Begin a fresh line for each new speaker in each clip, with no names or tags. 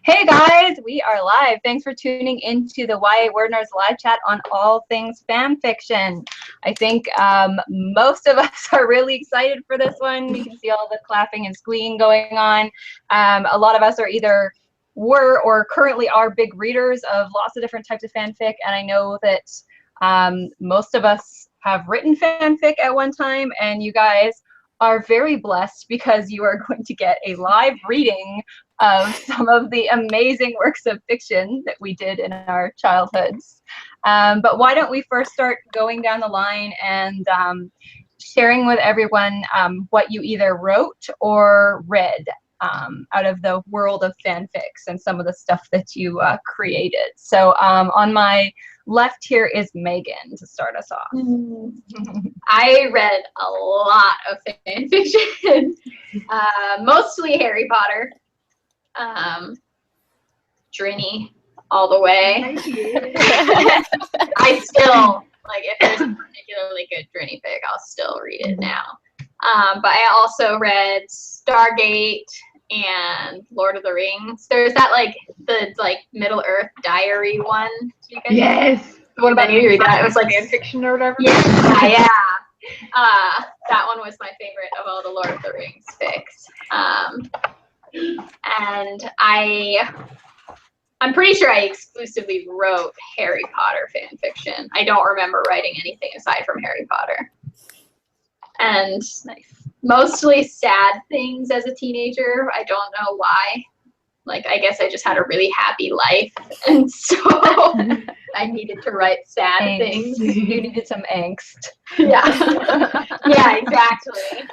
Hey guys, we are live. Thanks for tuning into the YA WordNerds live chat on all things fan fiction. I think most of us are really excited for this one. You can see all the clapping and squeeing going on. A lot of us are either were or currently are big readers of lots of different types of fanfic, and I know that most of us have written fanfic at one time, and you guys are very blessed because you are going to get a live reading of some of the amazing works of fiction that we did in our childhoods. But why don't we first start going down the line and sharing with everyone what you either wrote or read out of the world of fanfics and some of the stuff that you created. So on my left here is Megan to start us off.
I read a lot of fan fiction, mostly Harry Potter, Drini all the way. I still, like, if there's a particularly good Drini fic, I'll still read it now. But I also read Stargate and Lord of the Rings. There's that, like, the Middle Earth Diary one. Do you guys
Yes. What about
you read that? It was like
fan fiction or whatever.
Yeah. That one was my favorite of all the Lord of the Rings fics. And I'm pretty sure I exclusively wrote Harry Potter fan fiction. I don't remember writing anything aside from Harry Potter. And mostly sad things as a teenager. I don't know why. Like, I guess I just had a really happy life, and so I needed to write sad things.
You needed some angst.
Yeah. Yeah, exactly.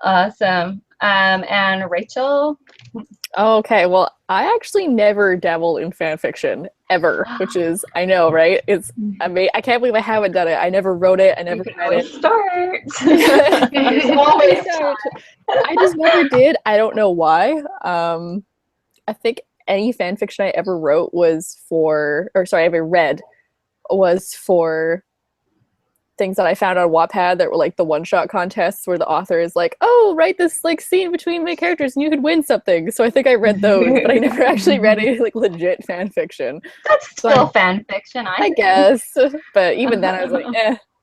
Awesome. And Rachel?
Okay, well, I actually never dabbled in fan fiction ever, which is, I know, right? I can't believe I haven't done it. I never wrote it. I never read it.
Start.
Always start. I just never did. I don't know why. I think any fan fiction I ever wrote was ever read was for things that I found on Wattpad that were like the one-shot contests where the author is like, oh, write this like scene between my characters and you could win something. So I think I read those, but I never actually read any like legit fan fiction.
That's still fan fiction,
I guess. But even then I was like,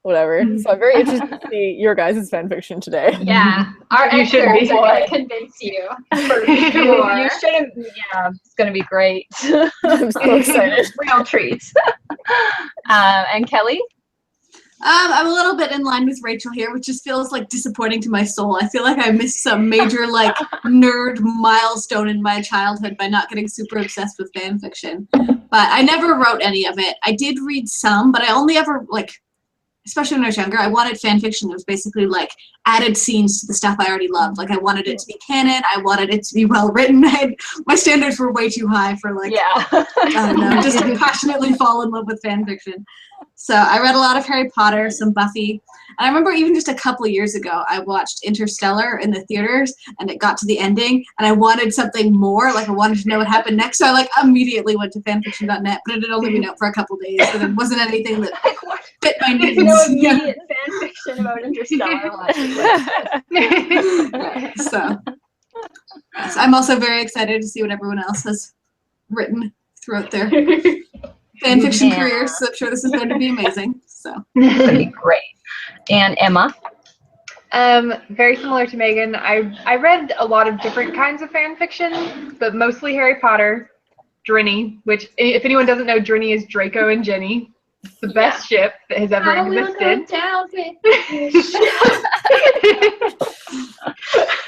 whatever. So I'm very interested to see your guys' fan fiction today.
Yeah. Our excerpts are going to convince you. For sure.
You shouldn't. Yeah, it's going to be great.
I'm so excited.
Real treats. And Kelly?
I'm a little bit in line with Rachel here, which just feels like disappointing to my soul. I feel like I missed some major like nerd milestone in my childhood by not getting super obsessed with fan fiction. But I never wrote any of it. I did read some, but I only ever especially when I was younger, I wanted fan fiction that was basically like added scenes to the stuff I already loved. Like I wanted it to be canon. I wanted it to be well written. My standards were way too high for I don't know, just to passionately fall in love with fan fiction. So I read a lot of Harry Potter, some Buffy. And I remember even just a couple of years ago, I watched Interstellar in the theaters and it got to the ending and I wanted something more. Like I wanted to know what happened next. So I immediately went to fanfiction.net, but it had only been out for a couple of days. So there wasn't anything that fit my needs.
No immediate fan fiction about Interstellar.
So I'm also very excited to see what everyone else has written throughout their fan fiction careers. So I'm sure this is going to be amazing. So
it's going to be great. And Emma?
Very similar to Megan. I read a lot of different kinds of fan fiction, but mostly Harry Potter, Drini, which if anyone doesn't know, Drini is Draco and Jenny. It's the best ship that has ever existed.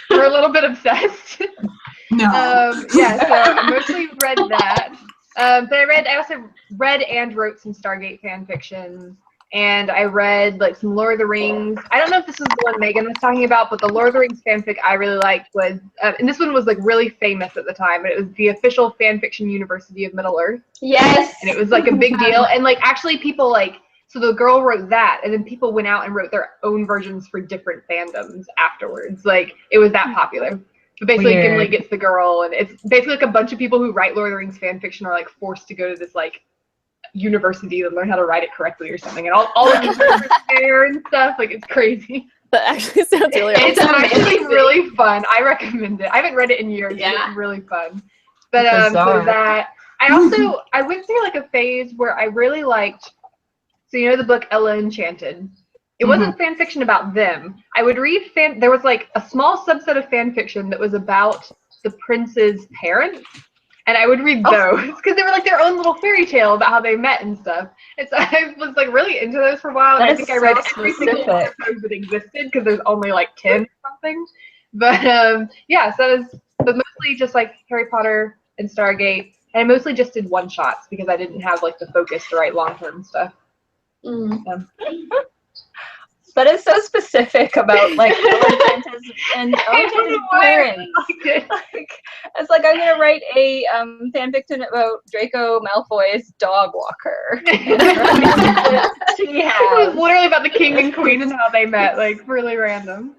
We're a little bit obsessed.
No.
So I mostly read that. But I also read and wrote some Stargate fan fiction. And I read some Lord of the Rings. I don't know if this is the one Megan was talking about, but the Lord of the Rings fanfic I really liked was, and this one was really famous at the time, but it was the official Fanfiction University of Middle Earth.
Yes.
And it was a big deal. And actually people so the girl wrote that, and then people went out and wrote their own versions for different fandoms afterwards. It was that popular. But basically Gimli gets the girl, and it's basically a bunch of people who write Lord of the Rings fanfiction are forced to go to this university to learn how to write it correctly or something, and all the characters there and stuff. It's crazy.
That actually sounds really
It's
awesome.
actually really fun. I recommend it. I haven't read it in years.
Yeah.
It's really fun. But so
Bizarre.
that I went through like a phase where I really liked, so you know the book Ella Enchanted. It wasn't fan fiction about them. I would read there was like a small subset of fan fiction that was about the prince's parents. And I would read those because they were like their own little fairy tale about how they met and stuff. And so I was like really into those for a while. And I think I read every single one of those that existed because there's only like 10 or something. But yeah, so it was mostly just like Harry Potter and Stargate. And I mostly just did one shots because I didn't have like the focus to write long-term stuff.
That is so specific about like Enchanted and Enchanted parents. Like, it's like I'm gonna write a fan fiction about Draco Malfoy's dog walker. It
was literally about the king and queen and how they met, like really random.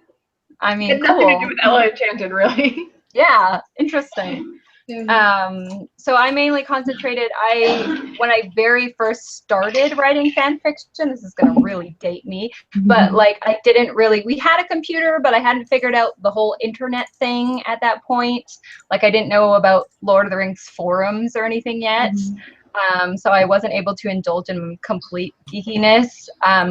I mean,
it had nothing to do with Ella Enchanted, really.
Yeah, interesting. So I mainly concentrated, when I very first started writing fan fiction, this is going to really date me, but like I didn't really, we had a computer, but I hadn't figured out the whole internet thing at that point. Like I didn't know about Lord of the Rings forums or anything yet. So I wasn't able to indulge in complete geekiness.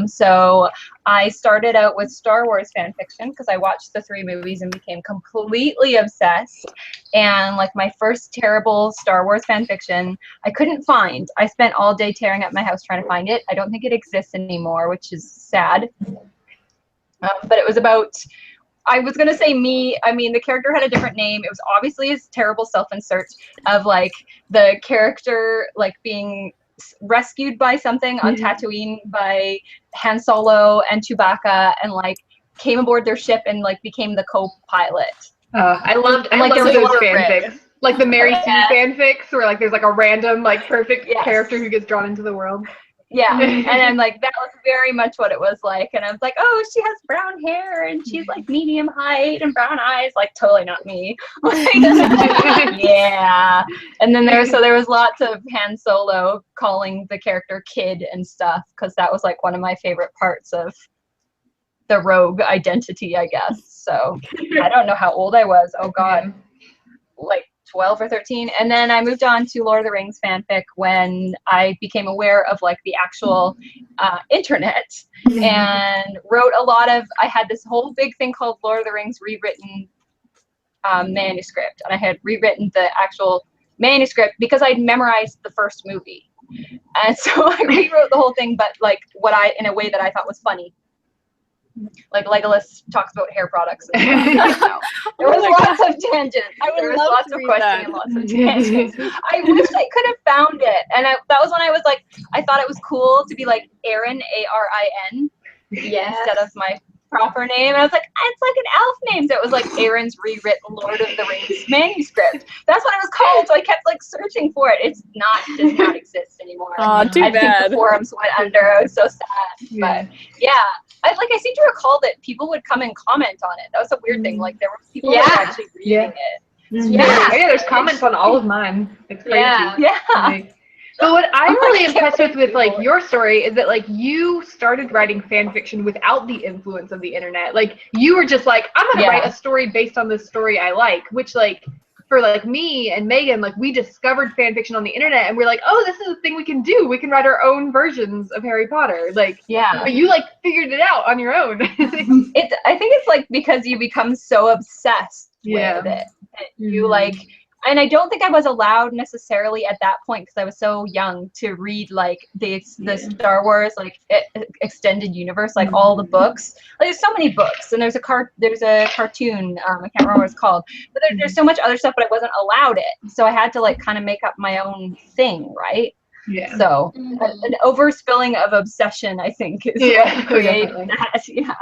So I started out with Star Wars fan fiction because I watched the 3 movies and became completely obsessed. And like my first terrible Star Wars fan fiction, I couldn't find. I spent all day tearing up my house trying to find it. I don't think it exists anymore, which is sad. But it was about, I was going to say the character had a different name. It was obviously his terrible self-insert of like the character like being rescued by something on Tatooine by Han Solo and Chewbacca and like came aboard their ship and like became the co-pilot.
I loved those fanfics. Like the Mary Sue fanfics where like there's like a random like perfect character who gets drawn into the world.
Yeah, and I'm like, that was very much what it was like. And I was like, oh, she has brown hair and she's like medium height and brown eyes. Like, totally not me. Like, yeah. And then there was lots of Han Solo calling the character kid and stuff because that was like one of my favorite parts of the rogue identity, I guess. So I don't know how old I was. Oh, God. Like 12 or 13, and then I moved on to Lord of the Rings fanfic when I became aware of like the actual internet and wrote a lot of, I had this whole big thing called Lord of the Rings rewritten manuscript, and I had rewritten the actual manuscript because I'd memorized the first movie, and so I rewrote the whole thing, but like in a way that I thought was funny. Like Legolas talks about hair products. And stuff. There was lots of tangents. There was lots of questions and lots of tangents. I wish I could have found it. And that was when I was like, I thought it was cool to be like Aaron, A-R-I-N, instead of my proper name. And I was like, it's like an elf name. So it was like Aaron's rewritten Lord of the Rings manuscript. That's what it was called. So I kept like searching for it. Does not exist anymore.
Too bad.
I think the forums went under. I was so sad. But yeah. I seem to recall that people would come and comment on it. That was a weird thing. Like there were people that were actually reading it.
Yeah, there's comments on all of mine. It's crazy.
Yeah.
Like, so what I'm really impressed with like your story is that like you started writing fan fiction without the influence of the internet. Like you were just like, I'm gonna write a story based on this story I like, which like for like me and Megan, like we discovered fan fiction on the internet and we're like, oh, this is a thing we can do. We can write our own versions of Harry Potter. Like, but you like figured it out on your own.
I think it's like because you become so obsessed with it that you like, and I don't think I was allowed necessarily at that point because I was so young to read like the Star Wars like extended universe, like all the books. Like there's so many books, and there's a cartoon. I can't remember what it's called, but there's so much other stuff, but I wasn't allowed it, so I had to like kind of make up my own thing, right? Yeah. So an overspilling of obsession, I think, is what creates that. Yeah.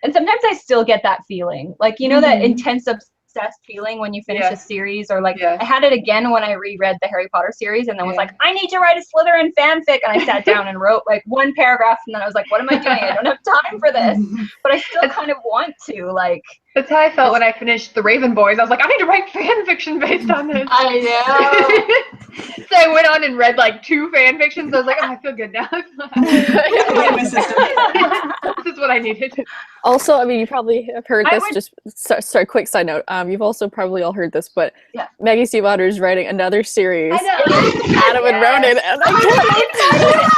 And sometimes I still get that feeling, like that intense obsessed feeling when you finish a series, or like I had it again when I reread the Harry Potter series, and then was like, I need to write a Slytherin fanfic, and I sat down and wrote like one paragraph, and then I was like, what am I doing? I don't have time for this, but I still kind of want to like.
That's how I felt when I finished The Raven Boys. I was like, I need to write fan fiction based on this.
I know.
So I went on and read like 2 fan fictions. I was like, oh, I feel good now. This is what I needed.
Also, I mean, you probably have heard
I
this.
would-
Just sorry, quick side note. You've also probably all heard this, but
Yeah.
Maggie Steve Otter is writing another series,
I know.
Adam and Ronan, and I can't.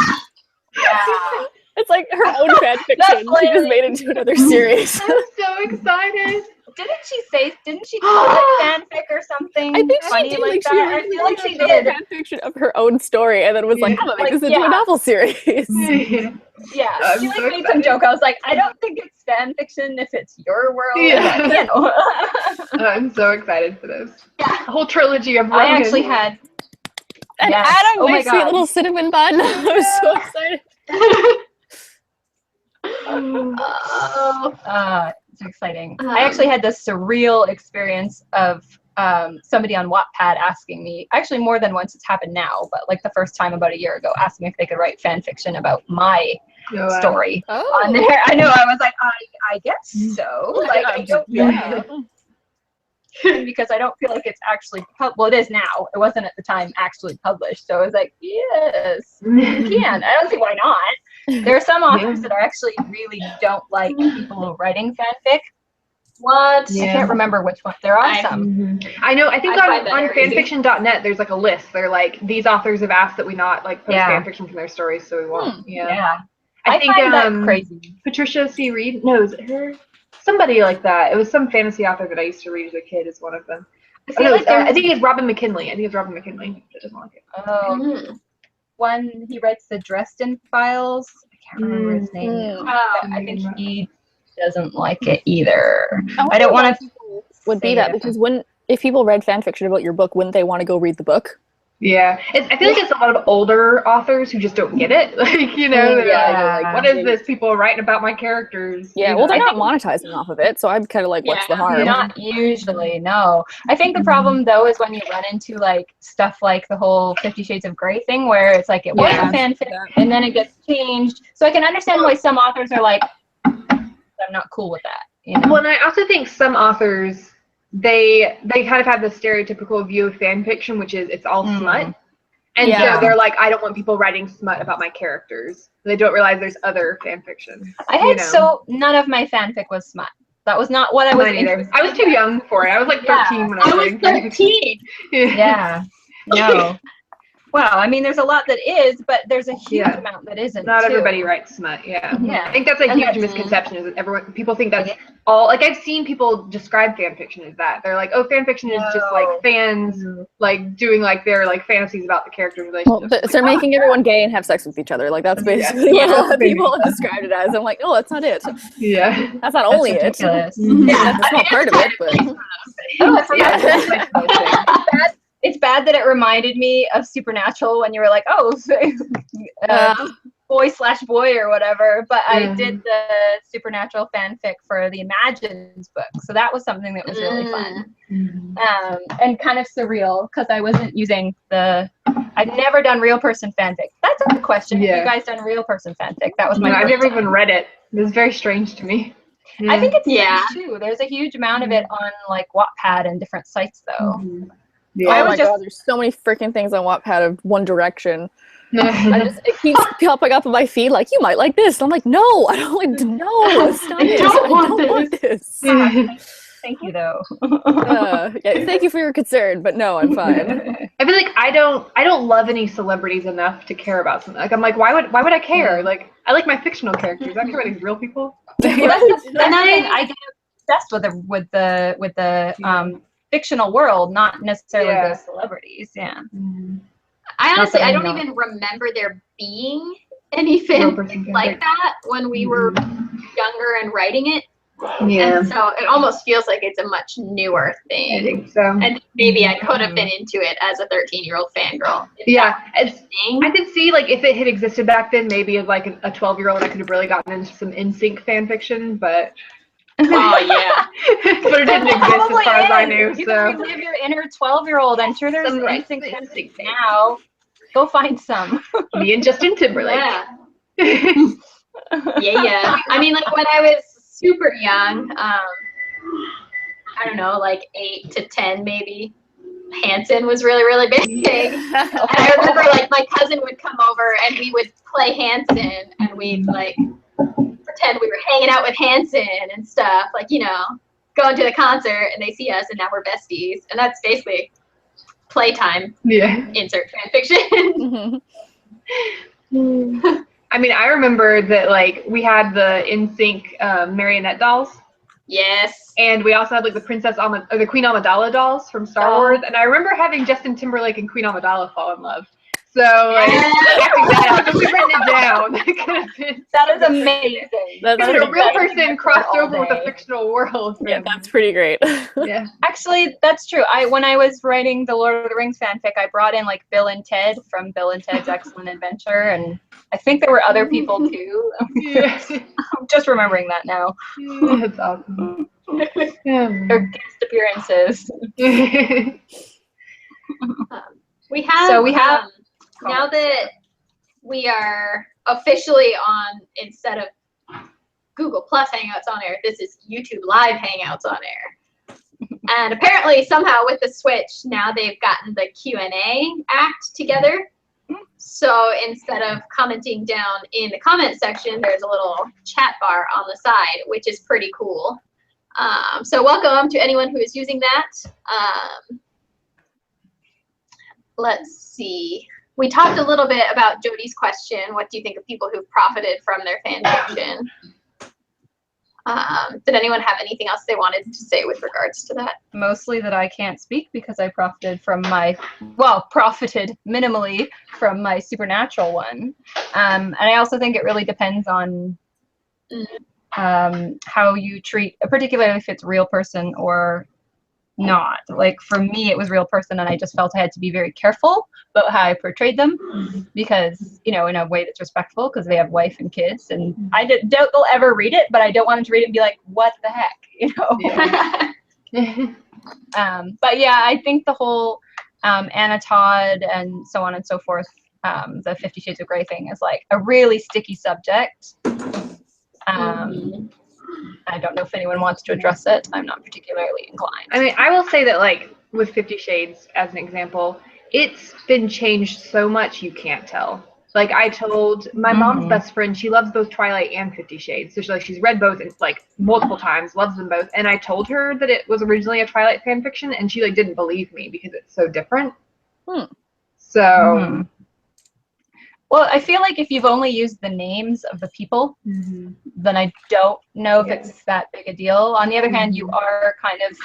Yeah.
It's like her own fan fiction. She just made into another series.
I'm so excited.
Didn't she call it fanfic or something
I think
funny
she did.
like
Like,
that?
she
I feel like she
wrote a
did.
fan fiction of her own story, and then was like,
Yeah.
"I'm gonna
Like,
make this into a
yeah.
novel series."
Yeah,
I'm
she like
so
made some
excited.
joke. I was like, I don't think it's fan fiction if it's your world.
Yeah.
But, you know.
I'm so excited for this.
Yeah.
A whole trilogy of
I
Ronan.
actually had.
And
Yes.
Adam,
Oh my
my sweet
God.
little cinnamon bun. I was so excited.
It's exciting. I actually had this surreal experience of somebody on Wattpad asking me, actually more than once, it's happened now, but like the first time about a year ago, asking me if they could write fan fiction about my story on
Oh,
there. I know, I was like, I guess so. Like, I don't
yeah.
because I don't feel like it's actually well, it is now. It wasn't at the time actually published, so I was like, yes, you can. I don't see why not. There are some authors that are actually really don't like people writing fanfic.
What?
Yeah.
I can't remember which one. There are some.
I know. I think
I find that
on
very easy.
fanfiction.net, there's like a list. They're like, these authors have asked that we not like post
Yeah.
fan fiction from their stories, so we won't.
Yeah,
I think
find that crazy.
Patricia C. Reed. No, is it her? Somebody like that. It was some fantasy author that I used to read as a kid. Is one of them.
I
Oh,
feel
no,
like
I
there's
think it's Robin McKinley. That doesn't like it.
Mhm.
one he writes the Dresden Files. I can't remember his name.
Oh,
I think he doesn't like it either. I
wonder
don't want
why
to.
people would be that because if people read fan fiction about your book, wouldn't they want to go read the book?
Yeah, I feel like it's a lot of older authors who just don't get it. Like, you know, they're like, what is this? People writing about my characters.
Yeah,
You
well,
know,
they're
I
not
think-
monetizing off of it, so I'm kind of like, what's the
Yeah.
harm?
Not usually, no. I think the problem though is when you run into like stuff like the whole 50 Shades of Grey thing, where it's like it was
Yeah.
a fanfic and then it gets changed. So I can understand why some authors are like, I'm not cool with that. You know?
Well, and I also think some authors they kind of have the stereotypical view of fan fiction, which is it's all smut. And
Yeah.
so they're like, I don't want people writing smut about my characters. They don't realize there's other fan fiction.
I had none of my fanfic was smut. That was not what I was
Mine either.
interested
I was too young for it. I was like 13 when I
I
was
was
writing fan fiction.
13.
Yeah. No. Well, I mean, there's a lot that is, but there's a huge
Yeah.
amount that isn't.
Not
too.
everybody writes smut, yeah.
Yeah.
I think that's a
And
huge
that's-
misconception is that people think that's all, like I've seen people describe fan fiction as that. They're like, oh, fan fiction is just like fans like doing like their like fantasies about the characters'
Well,
relationships.
they're making everyone gay and have sex with each other. Like, that's basically what a lot of people have described it as. I'm like, no, that's not it.
Yeah.
That's not only it.
ridiculous.
That's a small part of it, but
Oh, I forgot.
Yeah.
It's bad that it reminded me of Supernatural when you were like, oh, boy/boy or whatever. But I did the Supernatural fanfic for the Imagines book, so that was something that was really fun and kind of surreal because I wasn't using I've never done real person fanfic. That's a question.
Yeah.
Have you guys done real person fanfic? That was my.
No, I've
first
never
time.
even read it. It was very strange to me.
I think it's
Yeah.
huge too. There's a huge amount of it on like Wattpad and different sites though.
Yeah.
I
oh
was
my
just-
god, there's so many freaking things on Wattpad of One Direction. It keeps popping up on my feed like, you might like this. And I'm like, no, I don't like. No, stop it.
don't
I don't want this.
Thank you though.
Yeah, thank you for your concern, but no, I'm fine.
I feel like I don't love any celebrities enough to care about something. Like I'm like, why would I care? Like I like my fictional characters. I don't care about these real people.
Well, that's the thing. I get obsessed with the fictional world, not necessarily
Yeah.
the celebrities. Yeah.
I honestly, I don't
Not.
even remember there being any
Real
fanfic
person
like that when we were younger and writing it.
Yeah,
And so it almost feels like it's a much newer
I
thing.
think so.
And maybe I could have been into it as a 13-year-old fangirl. if
Yeah,
that was
it's,
a thing.
I could see like if it had existed back then, maybe as like a 12-year-old, I could have really gotten into some NSYNC fan fiction, but
Oh yeah.
but it didn't exist as far as I knew.
You
So
can relive your inner 12-year-old. I'm sure there's
Some right
NSYNC
NSYNC
fanfics now. Go find some.
me and Justin Timberlake.
Yeah. Yeah. I mean, like when I was super young, I don't know, like 8 to 10 maybe. Hanson was really, really big. And I remember like my cousin would come over and we would play Hanson and we'd like pretend we were hanging out with Hanson and stuff, like, you know, going to the concert and they see us and now we're besties. And that's basically playtime.
Yeah.
Insert fanfiction.
I mean, I remember that like we had the NSYNC marionette dolls.
Yes.
And we also had like the the Queen Amidala dolls from Star Wars. And I remember having Justin Timberlake and Queen Amidala fall in love. So like, acting that out. So we've written it down.
That is amazing.
That's
Because a real person crossed
all
over with a
day.
fictional world.
Yeah, that's pretty great.
Yeah.
Actually, that's true. When I was writing the Lord of the Rings fanfic, I brought in like Bill and Ted from Bill and Ted's Excellent Adventure, and I think there were other people too.
Yeah.
I'm just remembering that now.
That's awesome.
Their guest appearances.
We have,
So we have
now that we are officially on, instead of Google Plus Hangouts on air, this is YouTube Live Hangouts on air. And apparently somehow with the switch, now they've gotten the Q&A act together. So instead of commenting down in the comment section, there's a little chat bar on the side, which is pretty cool. So welcome to anyone who is using that. Let's see. We talked a little bit about Jody's question. What do you think of people who've profited from their fan fiction? Did anyone have anything else they wanted to say with regards to that?
Mostly that I can't speak because I profited minimally from my Supernatural one. And I also think it really depends on how you treat, particularly if it's a real person or not. Like for me, it was a real person and I just felt I had to be very careful about how I portrayed them because, you know, in a way that's respectful because they have wife and kids, and I doubt they'll ever read it, but I don't want them to read it and be like, what the heck, you know?
Yeah.
But yeah, I think the whole Anna Todd and so on and so forth, the 50 Shades of Grey thing is like a really sticky subject. I don't know if anyone wants to address it. I'm not particularly inclined.
I mean, I will say that like with 50 Shades as an example, it's been changed so much you can't tell. Like I told my mom's best friend, she loves both Twilight and 50 Shades. So she's read both like multiple times, loves them both. And I told her that it was originally a Twilight fan fiction and she like didn't believe me because it's so different. So
well, I feel like if you've only used the names of the people, then I don't know if it's that big a deal. On the other hand, you are kind of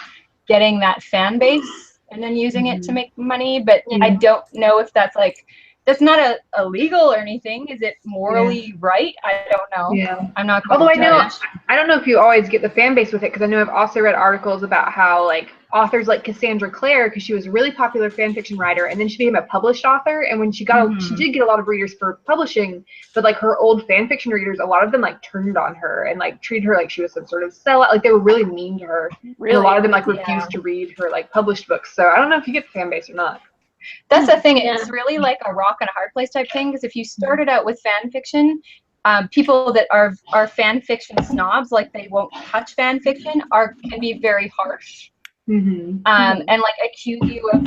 getting that fan base and then using it to make money. But I don't know if that's like, that's not illegal or anything. Is it morally right? I don't know.
Yeah.
I'm not going
Although
to
I don't know if you always get the fan base with it, because I know I've also read articles about how like authors like Cassandra Clare, because she was a really popular fan fiction writer, and then she became a published author, and when she got she did get a lot of readers for publishing, but like her old fan fiction readers, a lot of them like turned on her and like treated her like she was some sort of sellout. Like they were really mean to her.
Really?
And a lot of them like refused to read her like published books. So I don't know if you get the fan base or not.
That's the thing. It's really like a rock and a hard place type thing, because if you started out with fan fiction, people that are fan fiction snobs, like they won't touch fan fiction, can be very harsh. And like accuse you of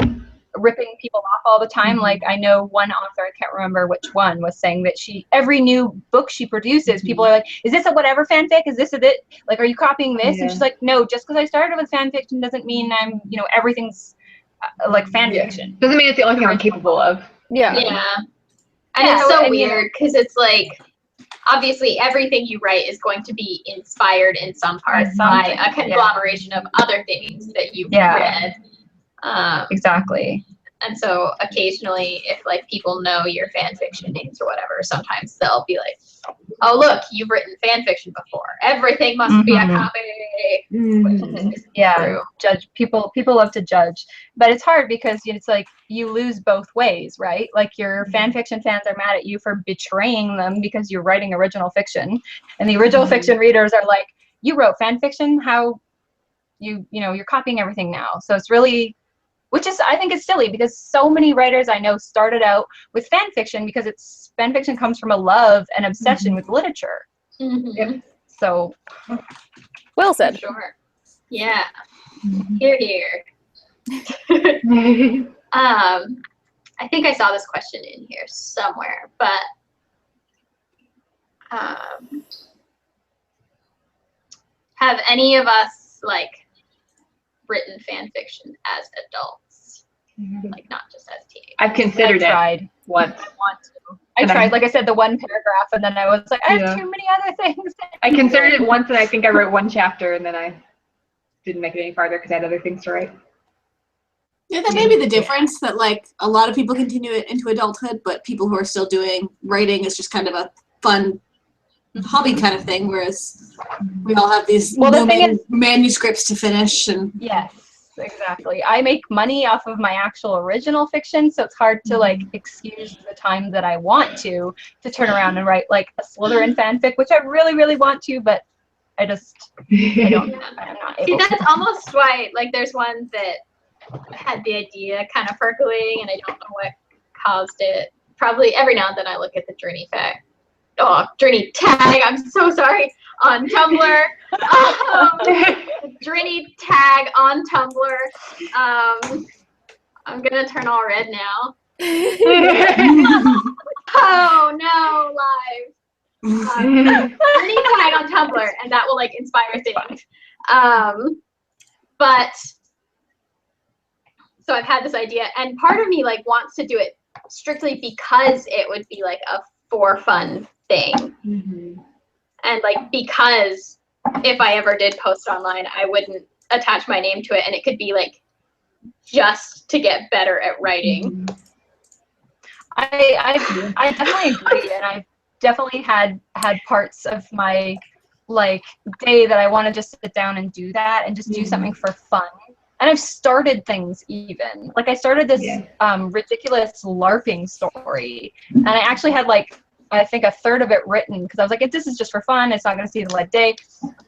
ripping people off all the time. Like I know one author, I can't remember which one, was saying that every new book she produces, people are like, is this a whatever fanfic? Is this a bit like, are you copying this? And she's like, no, just because I started with fan fiction doesn't mean I'm, everything's like fan fiction.
Doesn't mean it's the only thing I'm capable of.
And it's so weird because it's like, obviously everything you write is going to be inspired in some parts by a conglomeration of other things that you've read.
Exactly.
And so occasionally if like people know your fan fiction names or whatever, sometimes they'll be like, oh look, you've written fan fiction before, everything must be a copy. True.
Judge people love to judge, but it's hard because it's like you lose both ways, right? Like your fan fiction fans are mad at you for betraying them because you're writing original fiction, and the original fiction readers are like, you wrote fan fiction, how you're copying everything now. So it's really, which is, I think it's silly, because so many writers I know started out with fan fiction because fan fiction comes from a love and obsession with literature. So
well said.
Sure. Yeah. Here, here. I think I saw this question in here somewhere, but have any of us like written fan fiction as adults? Like not just as teenagers.
I've considered it
tried.
once.
I want to. I tried, like I said, the one paragraph, and then I was like, I have too many other things.
I considered it once, and I think I wrote one chapter, and then I didn't make it any farther because I had other things to write.
Yeah, that may be the difference, that like a lot of people continue it into adulthood, but people who are still doing writing is just kind of a fun hobby kind of thing, whereas we all have these manuscripts to finish. And
yes, exactly. I make money off of my actual original fiction, so it's hard to like excuse the time that I want to turn around and write like a Slytherin fanfic, which I really, really want to, but I just I'm not able.
See, that's almost why like there's one that had the idea kind of percolating, and I don't know what caused it. Probably every now and then I look at the Journey fact. Oh, Journey tag, I'm so sorry, on Tumblr. Journey tag on Tumblr. I'm gonna turn all red now. Oh no, live. Journey tag on Tumblr, and that will like inspire things. But so I've had this idea, and part of me like wants to do it strictly because it would be like a for fun thing. And like because if I ever did post online, I wouldn't attach my name to it, and it could be like just to get better at writing.
I definitely agree, and I've definitely had parts of my like day that I want to just sit down and do that and just do something for fun. And I've started things even. Like I started this ridiculous LARPing story, and I actually had like I think a third of it written because I was like, if this is just for fun, it's not going to see the light of day.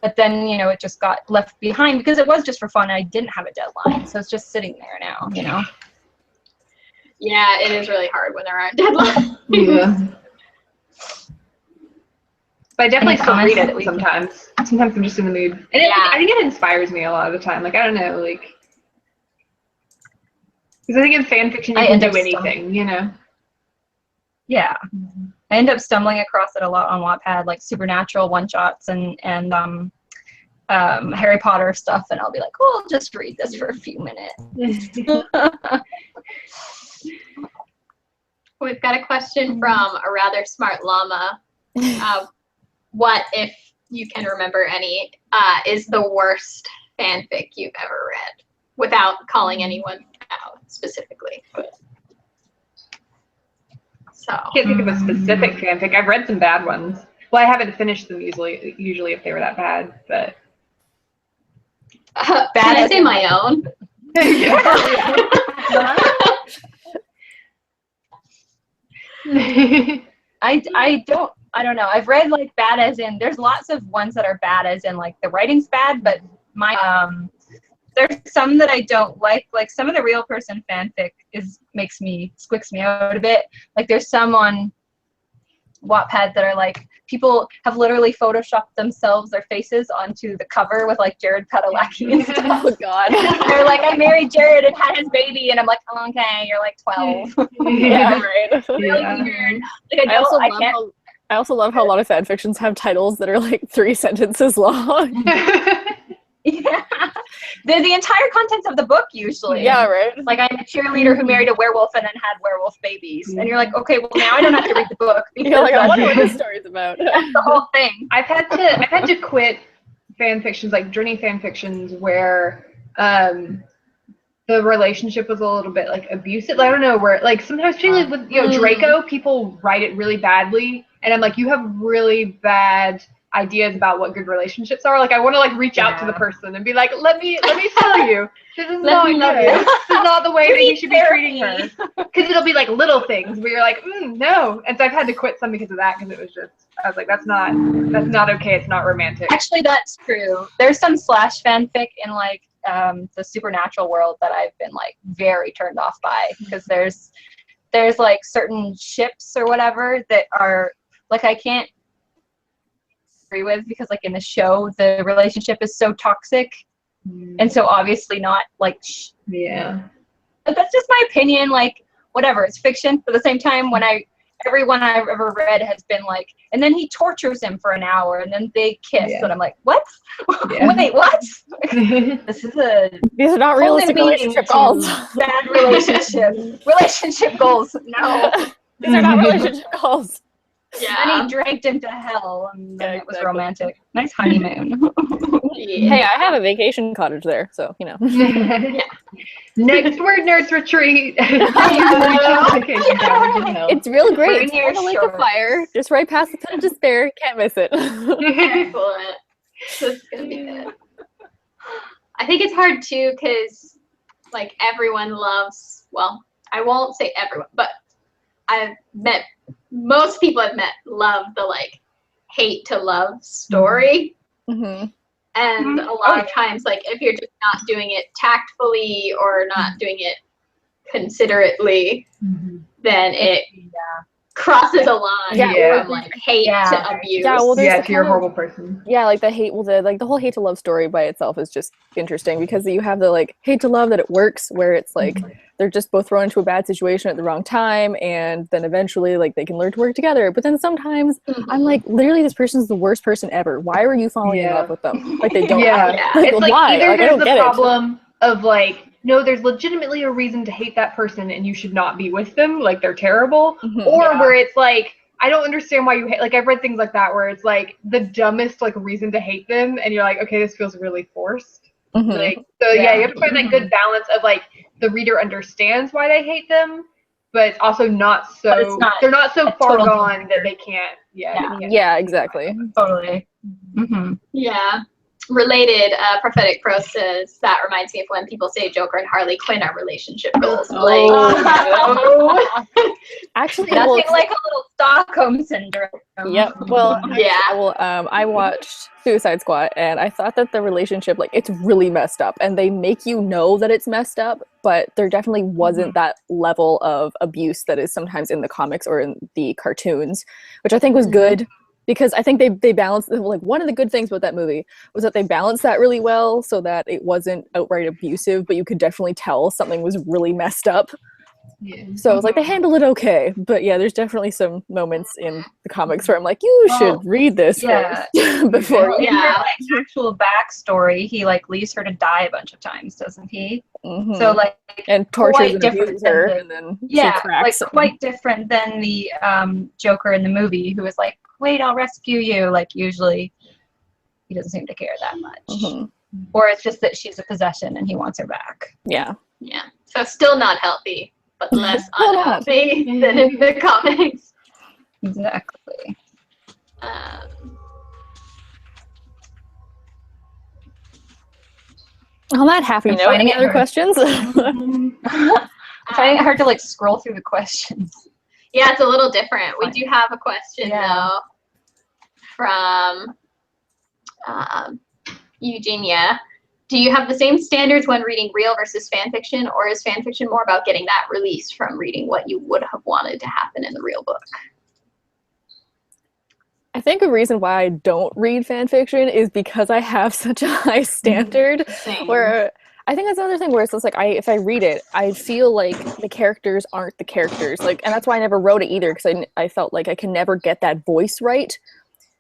But then, you know, it just got left behind because it was just for fun and I didn't have a deadline. So it's just sitting there now, you know?
Yeah, it is really hard when there aren't deadlines.
Yeah. But I definitely still read it sometimes. Sometimes I'm just in the mood. And I think it inspires me a lot of the time. Like, I don't know, like... Because I think in fan fiction you can do anything, you know?
Yeah. I end up stumbling across it a lot on Wattpad, like supernatural one-shots and Harry Potter stuff, and I'll be like, oh, I'll just read this for a few minutes.
We've got a question from a rather smart llama. What, if you can remember any, is the worst fanfic you've ever read? Without calling anyone out specifically. So.
I can't think of a specific fanfic. I've read some bad ones. Well, I haven't finished them usually if they were that bad, but.
Can I say my own?
I don't know. I've read like bad as in, there's lots of ones that are bad as in like the writing's bad, but my there's some that I don't like some of the real person fanfic squicks me out a bit. Like there's some on Wattpad that are like, people have literally photoshopped their faces onto the cover with like Jared Padalecki and stuff.
Oh God.
They're like, I married Jared and had his baby, and I'm like, oh, okay, you're like 12.
Yeah, right.
Really weird. Like,
I also love how a lot of fan fictions have titles that are like 3 sentences long.
Yeah. They're the entire contents of the book usually.
Yeah, right.
Like, I'm a cheerleader who married a werewolf and then had werewolf babies. And you're like, okay, well now I don't have to read the book.
You're like, I wonder what this story's about.
That's the whole thing.
I've had to quit fan fictions, like Journey fan fictions, where the relationship was a little bit like abusive. I don't know, where like sometimes particularly with Draco, people write it really badly, and I'm like, you have really bad ideas about what good relationships are. Like I want to like reach out to the person and be like, let me tell you, this is not good. This is not the way that you should be treating her. Because it'll be like little things where you're like, no. And so I've had to quit some because of that, because it was just, I was like, that's not okay. It's not romantic.
Actually, that's true. There's some slash fanfic in like the supernatural world that I've been like very turned off by, because there's like certain ships or whatever that are like, I can't agree with, because like in the show the relationship is so toxic And so obviously not like,
Yeah.
but that's just my opinion. Like, whatever, it's fiction. But at the same time, when everyone I've ever read has been like, and then he tortures him for an hour, and then they kiss, and I'm like, what?
Yeah.
Wait, what? This is
These are not
whole
realistic
new meaning
relationship
to
goals.
bad relationship goals. No.
These are not relationship goals.
Then
Yeah.
he dragged him to hell, and then
Yeah,
it was
exactly.
romantic. Nice honeymoon.
Yeah.
Hey, I have a vacation cottage there, so you know.
Next WordNerds retreat.
It's real great.
Bring
It's
your
on the lake of
shorts.
fire, just right past the pit of despair. Can't miss it.
Excellent. This is gonna be good. I think it's hard too because like everyone loves, well, I won't say everyone, but most people I've met love the like hate to love story.
hmm
And a lot of times, like if you're just not doing it tactfully or not doing it considerately, then it crosses a line
Yeah.
from like hate to abuse.
Yeah, well, there's
Yeah,
the
if you're a
kind of-
horrible person.
Yeah, like the hate, well, the whole hate to love story by itself is just interesting because you have the like hate to love that it works, where it's like they're just both thrown into a bad situation at the wrong time, and then eventually like they can learn to work together. But then sometimes I'm like, literally, this person's the worst person ever. Why were you falling in love with them? Like they don't.
Yeah.
Like,
It's like
why?
either
Like, I
there's
don't
the
get it.
problem of like, no, there's legitimately a reason to hate that person and you should not be with them, like they're terrible, or where it's like, I don't understand why you hate, like I've read things like that where it's like the dumbest like reason to hate them and you're like, okay, this feels really forced. Like, so yeah, you have to find that good balance of like the reader understands why they hate them, but it's also not so, they're not so far gone that they can't,
Yeah, exactly.
Totally.
Yeah. Related, prophetic prose says that reminds me of when people say Joker and Harley Quinn are relationship goals.
Actually,
Nothing like a little Stockholm syndrome.
Yep. Well,
Yeah.
I watched Suicide Squad, and I thought that the relationship, like, it's really messed up, and they make you know that it's messed up, but there definitely wasn't that level of abuse that is sometimes in the comics or in the cartoons, which I think was good. Because I think they balanced, like, one of the good things about that movie was that they balanced that really well so that it wasn't outright abusive, but you could definitely tell something was really messed up. So it was like, they handled it okay. But yeah, there's definitely some moments in the comics where I'm like, you should read this first before you.
In her like actual backstory, he like leaves her to die a bunch of times, doesn't he? So like,
and tortures
quite
and
different
abuses her,
than
and then she
like
cracks.
quite different than the Joker in the movie, who was like, wait, I'll rescue you. Like, usually he doesn't seem to care that much. Or it's just that she's a possession and he wants her back.
Yeah. So still not healthy, but less unhealthy than in the comics.
Exactly.
On that happy note, any other questions?
I'm finding it hard to like scroll through the questions.
Yeah, it's a little different. We do have a question though from Eugenia. Do you have the same standards when reading real versus fan fiction, or is fan fiction more about getting that release from reading what you would have wanted to happen in the real book?
I think a reason why I don't read fan fiction is because I have such a high standard. Where I think that's another thing where it's just like, if I read it, I feel like the characters aren't the characters. Like, and that's why I never wrote it either, because I felt like I can never get that voice right.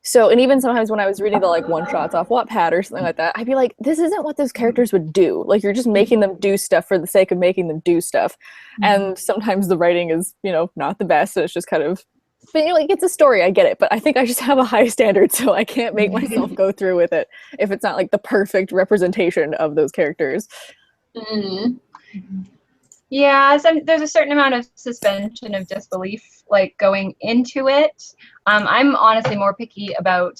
So, and even sometimes when I was reading the like one-shots off Wattpad or something like that, I'd be like, this isn't what those characters would do. Like, you're just making them do stuff for the sake of making them do stuff. And sometimes the writing is, not the best. So it's just kind of, but like, it's a story, I get it. But I think I just have a high standard, so I can't make myself go through with it if it's not like the perfect representation of those characters.
Yeah, there's a certain amount of suspension of disbelief, like, going into it. I'm honestly more picky about,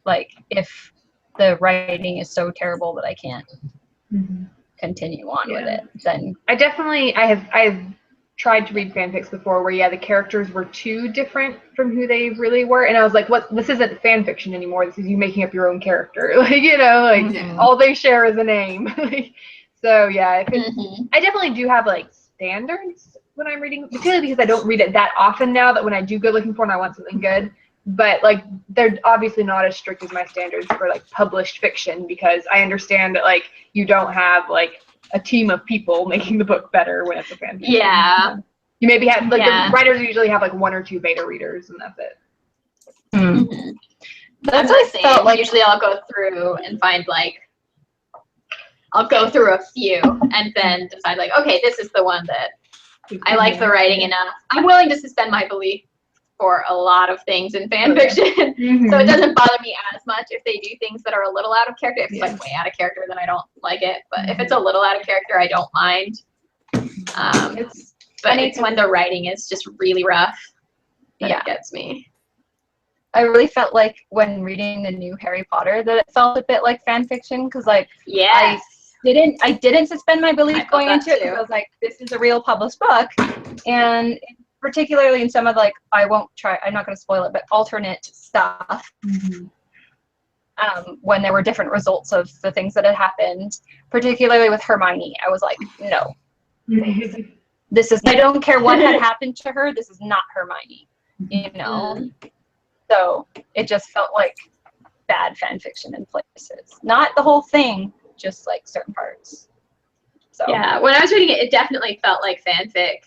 like, if the writing is so terrible that I can't continue on with it, then
I have tried to read fanfics before where the characters were too different from who they really were, and I was like, what, this isn't fan fiction anymore, this is you making up your own character. Like, all they share is a name. So yeah, I definitely do have like standards when I'm reading, particularly because I don't read it that often now, that when I do go looking for and I want something good, but like they're obviously not as strict as my standards for like published fiction, because I understand that like you don't have like a team of people making the book better when it's a fan fiction.
Yeah.
You maybe have like
Yeah.
the writers usually have like 1 or 2 beta readers, and that's it.
Mm-hmm.
That's
what
what I felt like.
Usually I'll go through and find like, I'll go through a few and then decide like, okay, this is the one that I like the writing enough. I'm willing to suspend my belief for a lot of things in fan fiction. So it doesn't bother me as much if they do things that are a little out of character. If it's like way out of character, then I don't like it. But if it's a little out of character, I don't mind. But it's when the writing is just really rough that it gets me.
I really felt like when reading the new Harry Potter that it felt a bit like fan fiction, because like I didn't suspend my belief going into it, because I was like, this is a real published book, and particularly in some of like, I'm not going to spoil it, but alternate stuff, when there were different results of the things that had happened, particularly with Hermione, I was like, no, this is, I don't care what had happened to her, this is not Hermione, you know. So it just felt like bad fan fiction in places. Not the whole thing, just like certain parts. So
yeah, when I was reading it, it definitely felt like fanfic.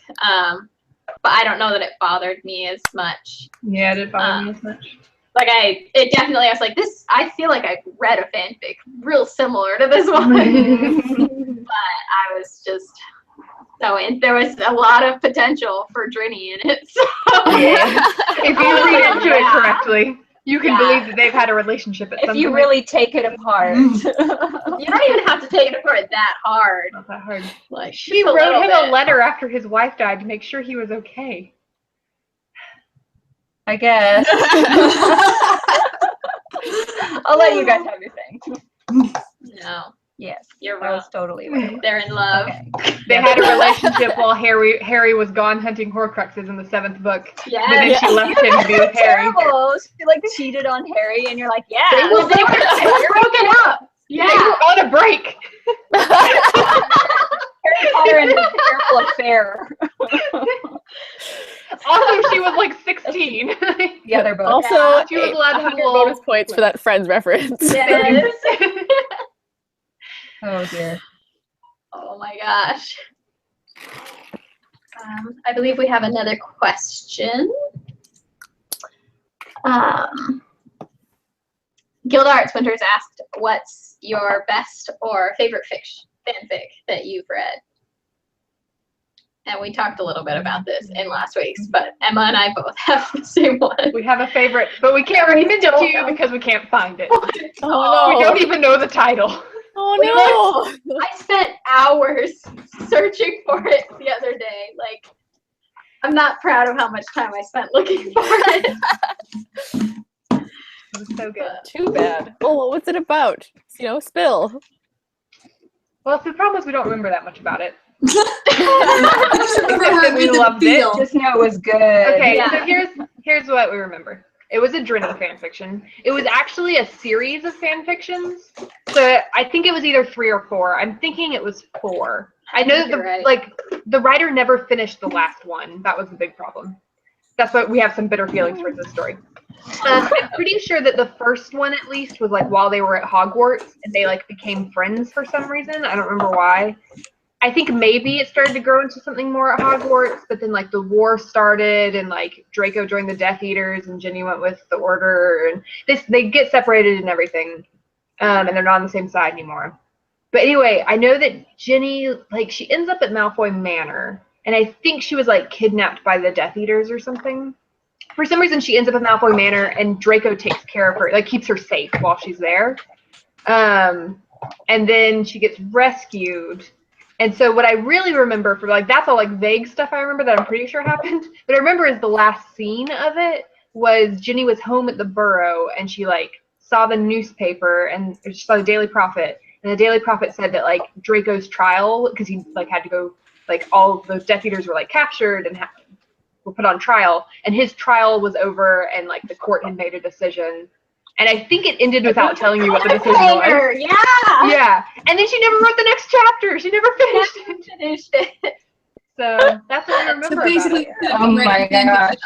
But I don't know that it bothered me as much.
Yeah, it didn't bother me as much.
Like I was like, this, I feel like I've read a fanfic real similar to this one. But I was just, there was a lot of potential for Drini in it. So.
If you read into it correctly, you can believe that they've had a relationship at some point.
If you really take it apart.
You don't even have to take it apart that hard.
Not that hard.
Like,
she wrote him a letter after his wife died to make sure he was okay.
I guess. I'll let you guys have your thing.
No.
Yes,
you're
I
wrong.
was totally right.
They're in love.
Okay.
They had a relationship while Harry was gone hunting Horcruxes in the 7th book.
Yeah.
But then she left him to be with Harry.
Terrible. She like cheated on Harry, and you're like, yeah.
They were broken up. Yeah.
They were on a break.
Harry Potter and his terrible affair.
Also, she was like 16.
Yeah, they're both.
Also,
she was allowed to have a
100 bonus points for that Friends reference.
Yes.
Oh dear.
Oh my gosh. I believe we have another question. Guild Arts Winters asked, what's your best or favorite fanfic that you've read? And we talked a little bit about this in last week's, but Emma and I both have the same one.
We have a favorite, but we can't recommend it to you because we can't find it.
Oh no.
We don't even know the title.
Oh no.
I spent hours searching for it the other day. Like, I'm not proud of how much time I spent looking for it.
It was so good.
Too bad. Oh, what's it about? You know, spill.
Well, the problem is we don't remember that much about it.
We
loved it.
Just know it was good.
Okay,
Yeah.
so here's what we remember. It was a Drini fanfiction. It was actually a series of fanfictions. So I think it was either 3 or 4. I'm thinking it was 4. I know that the writer never finished the last one. That was the big problem. That's why we have some bitter feelings towards this story. I'm pretty sure that the first one, at least, was like while they were at Hogwarts and they like became friends for some reason. I don't remember why. I think maybe it started to grow into something more at Hogwarts, but then like the war started and like Draco joined the Death Eaters and Ginny went with the Order, and they get separated and everything, and they're not on the same side anymore. But anyway, I know that Ginny, like, she ends up at Malfoy Manor, and I think she was like kidnapped by the Death Eaters or something. For some reason, she ends up at Malfoy Manor, and Draco takes care of her, like keeps her safe while she's there. And then she gets rescued. And so what I really remember for like, that's all like vague stuff I remember that I'm pretty sure happened. But I remember is the last scene of it was Ginny was home at the Burrow and she like saw the newspaper and she saw the Daily Prophet. And the Daily Prophet said that like Draco's trial, because he like had to go, like all those Death Eaters were like captured and were put on trial. And his trial was over and like the court had made a decision. And I think it ended without telling you what the decision was.
Yeah.
Yeah. And then she never wrote the next chapter. She never finished it. So that's what I remember.
So basically,
about it.
Oh my gosh.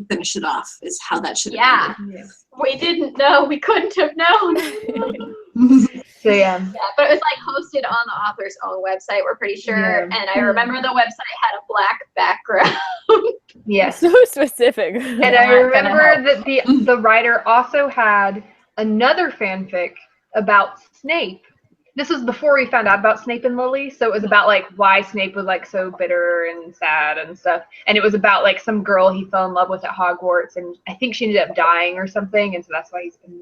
finish it off. Is how that should
Yeah.
have ended.
We didn't know. We couldn't have known.
So yeah.
Yeah, but it was like hosted on the author's own website, we're pretty sure.
Yeah.
And I remember the website had a black background.
Yes.
So specific.
And I
Not gonna
remember that the writer also had another fanfic about Snape. This was before we found out about Snape and Lily, so it was about like why Snape was like so bitter and sad and stuff. And it was about like some girl he fell in love with at Hogwarts, and I think she ended up dying or something, and so that's why he's been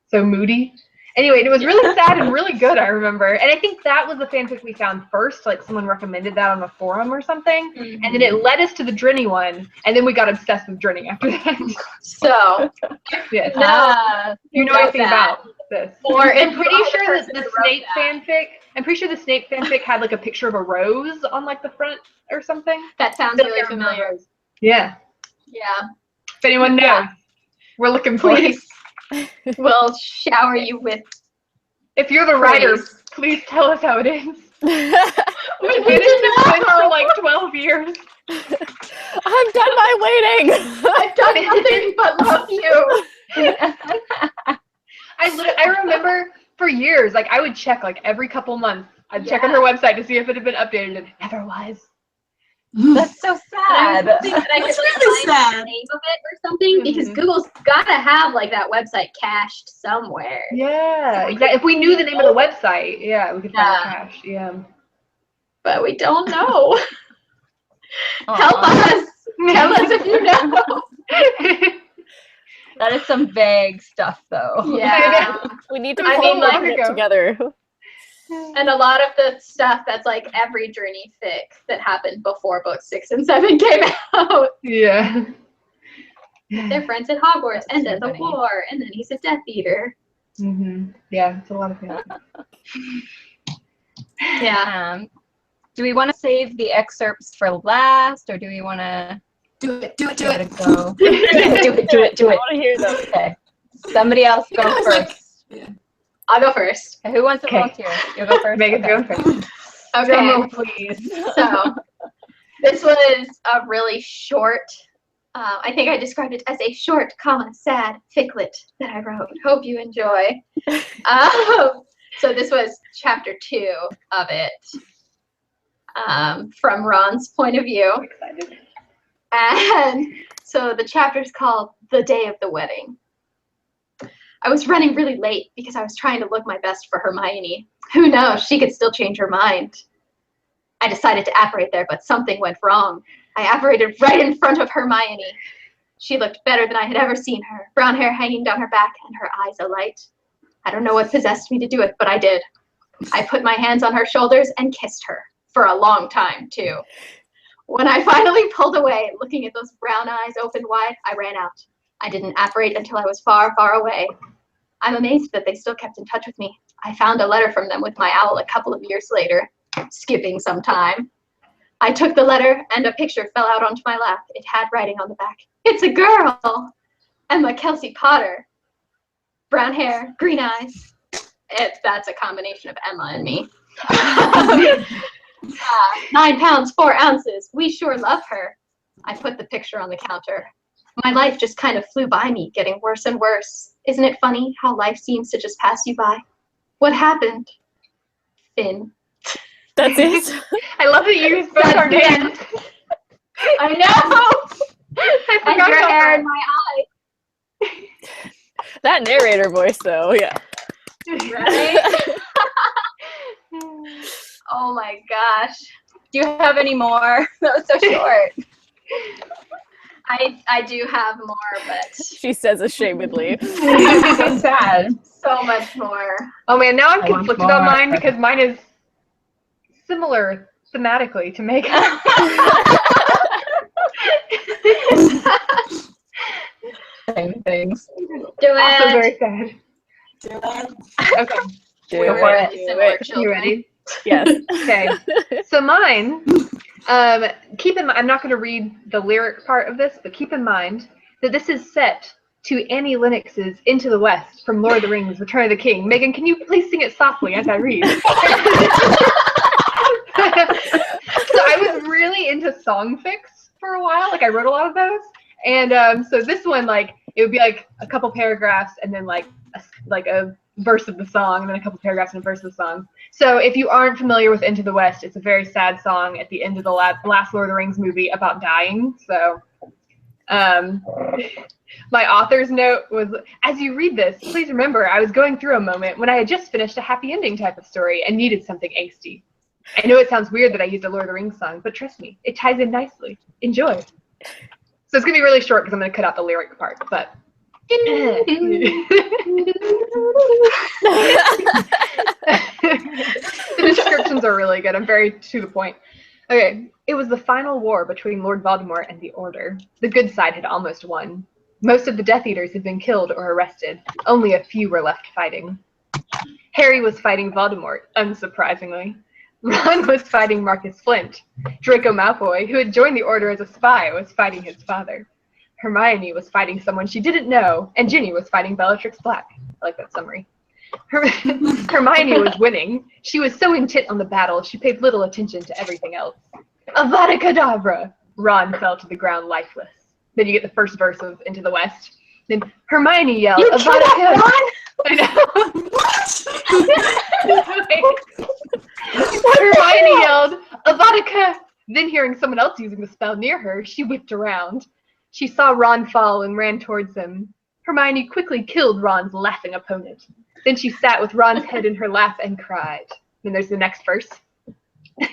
so moody. Anyway, it was really sad and really good, I remember. And I think that was the fanfic we found first, like someone recommended that on a forum or something.
Mm-hmm.
And then it led us to the Drinny one, and then we got obsessed with Drinny after that.
So,
Yes. You know anything about this?
Or if
I'm pretty
you are the
sure that
person
the
who wrote
Snape
that.
fanfic. I'm pretty sure the Snape fanfic had like a picture of a rose on like the front or something.
that sounds
Don't
really
remember.
familiar.
Yeah.
Yeah.
If anyone knows,
Yeah.
we're looking for you.
Please. We'll shower you with
If you're the writer,
praise.
please tell us how it is.
We
We've been in this for like 12 years.
I've done my waiting.
I've done nothing but love you.
I remember for years, like I would check like every couple months. I'd check on her website to see if it had been updated, and it never was.
That's so sad.
I think that I could
That's
like,
really
find
sad.
the name of it or something because
Mhm.
Google's gotta have like that website cached somewhere.
Yeah, exactly. If we knew the name of the website, yeah, we could find the cache. Yeah.
But we don't know.
Aw.
Help us. Tell us if you know.
That is some vague stuff, though.
Yeah.
We need to
I
pull
mean, like,
it together.
And a lot of the stuff that's like every Journey fic that happened before books 6 and 7 came out.
Yeah.
They're friends at Hogwarts, and then the
Funny.
war, and then he's a Death Eater.
Yeah, it's a lot of things.
Yeah.
Do we want to save the excerpts for last, or do we want to
Do it.
give it a go? do it.
I want to hear them.
Okay. Somebody else go
I was like-
first.
I'll go first.
Okay, who wants to
Okay.
volunteer? You'll go first.
Megan's going first.
Okay.
Drum roll, please.
So this was a really short, I think I described it as a short, sad ficlet that I wrote. Hope you enjoy. So this was chapter 2 of it, from Ron's point of view.
I'm excited.
And so the chapter is called The Day of the Wedding. I was running really late because I was trying to look my best for Hermione. Who knows, she could still change her mind. I decided to apparate there, but something went wrong. I apparated right in front of Hermione. She looked better than I had ever seen her, brown hair hanging down her back and her eyes alight. I don't know what possessed me to do it, but I did. I put my hands on her shoulders and kissed her, for a long time, too. When I finally pulled away, looking at those brown eyes open wide, I ran out. I didn't apparate until I was far, far away. I'm amazed that they still kept in touch with me. I found a letter from them with my owl a couple of years later, skipping some time. I took the letter, and a picture fell out onto my lap. It had writing on the back. It's a girl! Emma Kelsey Potter. Brown hair, green eyes. That's a combination of Emma and me. 9 pounds, 4 ounces. We sure love her. I put the picture on the counter. My life just kind of flew by me, getting worse and worse. Isn't it funny how life seems to just pass you by? What happened? Finn.
That's it.
I love that you used both our names.
I know!
I
And
forgot
your
about
hair
that.
in my eye.
That narrator voice, though, yeah.
Right? Oh my gosh.
Do you have any more? That was so short.
I do have more, but
She says ashamedly.
So sad.
so much more.
Oh man, now I'm
I want
conflicted on
more.
mine because mine is similar thematically to Megan.
Same things.
Do
Also
it.
very sad. Okay,
Do
Go for
it.
it.
Do
Similar
it.
children.
you ready?
Yes.
Okay. So mine, keep in mind, I'm not going to read the lyric part of this, but keep in mind that this is set to Annie Lennox's Into the West from Lord of the Rings, Return of the King. Megan, can you please sing it softly as I read? So I was really into song fics for a while. Like I wrote a lot of those. And so this one, like, it would be like a couple paragraphs and then like a verse of the song, and then a couple paragraphs and a verse of the song. So if you aren't familiar with Into the West, it's a very sad song at the end of the last Lord of the Rings movie about dying. So my author's note was, as you read this, please remember I was going through a moment when I had just finished a happy ending type of story and needed something angsty. I know it sounds weird that I used a Lord of the Rings song, but trust me, it ties in nicely. Enjoy. So it's going to be really short because I'm going to cut out the lyric part, but... The descriptions are really good. I'm very to the point. Okay, it was the final war between Lord Voldemort and the Order. The good side had almost won. Most of the Death Eaters had been killed or arrested. Only a few were left fighting. Harry was fighting Voldemort, unsurprisingly. Ron was fighting Marcus Flint. Draco Malfoy, who had joined the Order as a spy, was fighting his father. Hermione was fighting someone she didn't know, and Ginny was fighting Bellatrix Black. I like that summary. Hermione was winning. She was so intent on the battle, she paid little attention to everything else. Avada Kedavra! Ron fell to the ground lifeless. Then you get the first verse of Into the West. Then Hermione yelled, Avada Kedavra! I know. Hermione yelled, Avada Kedavra! Then hearing someone else using the spell near her, she whipped around. She saw Ron fall and ran towards him. Hermione quickly killed Ron's laughing opponent. Then she sat with Ron's head in her lap and cried. Then there's the next verse.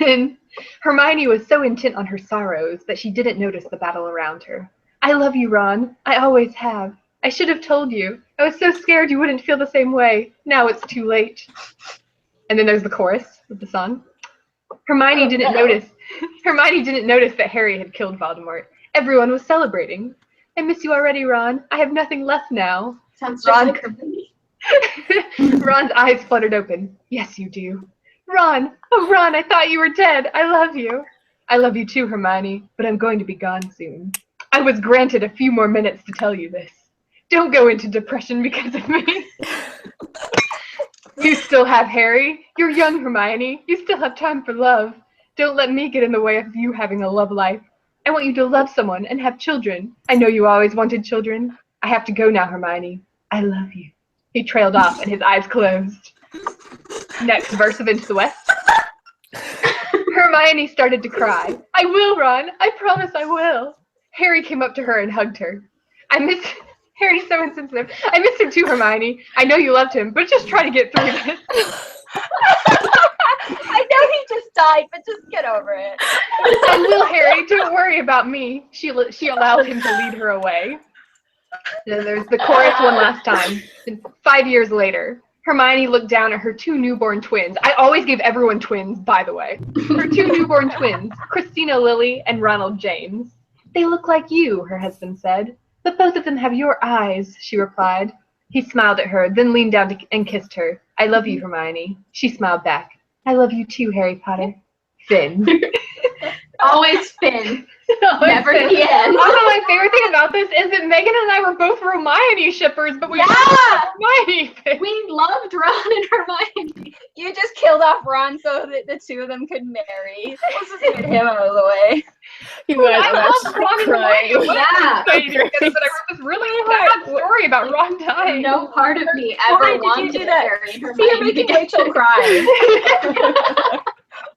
And Hermione was so intent on her sorrows that she didn't notice the battle around her. I love you, Ron. I always have. I should have told you. I was so scared you wouldn't feel the same way. Now it's too late. And then there's the chorus of the song. Hermione didn't notice that Harry had killed Voldemort. Everyone was celebrating. I miss you already, Ron. I have nothing left now.
Sounds just like Hermione.
Ron's eyes fluttered open. Yes, you do. Ron! Oh, Ron, I thought you were dead. I love you. I love you too, Hermione, but I'm going to be gone soon. I was granted a few more minutes to tell you this. Don't go into depression because of me. You still have Harry. You're young, Hermione. You still have time for love. Don't let me get in the way of you having a love life. I want you to love someone and have children. I know you always wanted children. I have to go now, Hermione. I love you. He trailed off and his eyes closed. Next verse of Into the West. Hermione started to cry. I will, Ron. I promise I will. Harry came up to her and hugged her. Harry's so insensitive. I miss him too, Hermione. I know you loved him, but just try to get through this.
I know he just died, but just get over it.
I will, Harry. Don't worry about me. She allowed him to lead her away. Then there's the chorus one last time. 5 years later, Hermione looked down at her two newborn twins. I always gave everyone twins, by the way. Her two newborn twins, Christina Lily and Ronald James. They look like you, her husband said. But both of them have your eyes, she replied. He smiled at her, then leaned down and kissed her. I love you, Hermione. She smiled back. I love you too, Harry Potter. Finn.
Always Finn.
Never
Finn. The end.
Also, my favorite thing about this is that Megan and I were both Hermione shippers, but we
Yeah!
Hermione.
We loved Ron and Hermione.
You just killed off Ron so that the two of them could marry. Let's just get him out of the way.
You guys,
I
I'm
love
actually
Ron and
crying.
Hermione.
Yeah.
But I wrote this really sad story about Ron dying.
No part of me
Why
ever
did you
wanted
do that?
Harry and
See, you're
Hermione
making
together.
Rachel cry.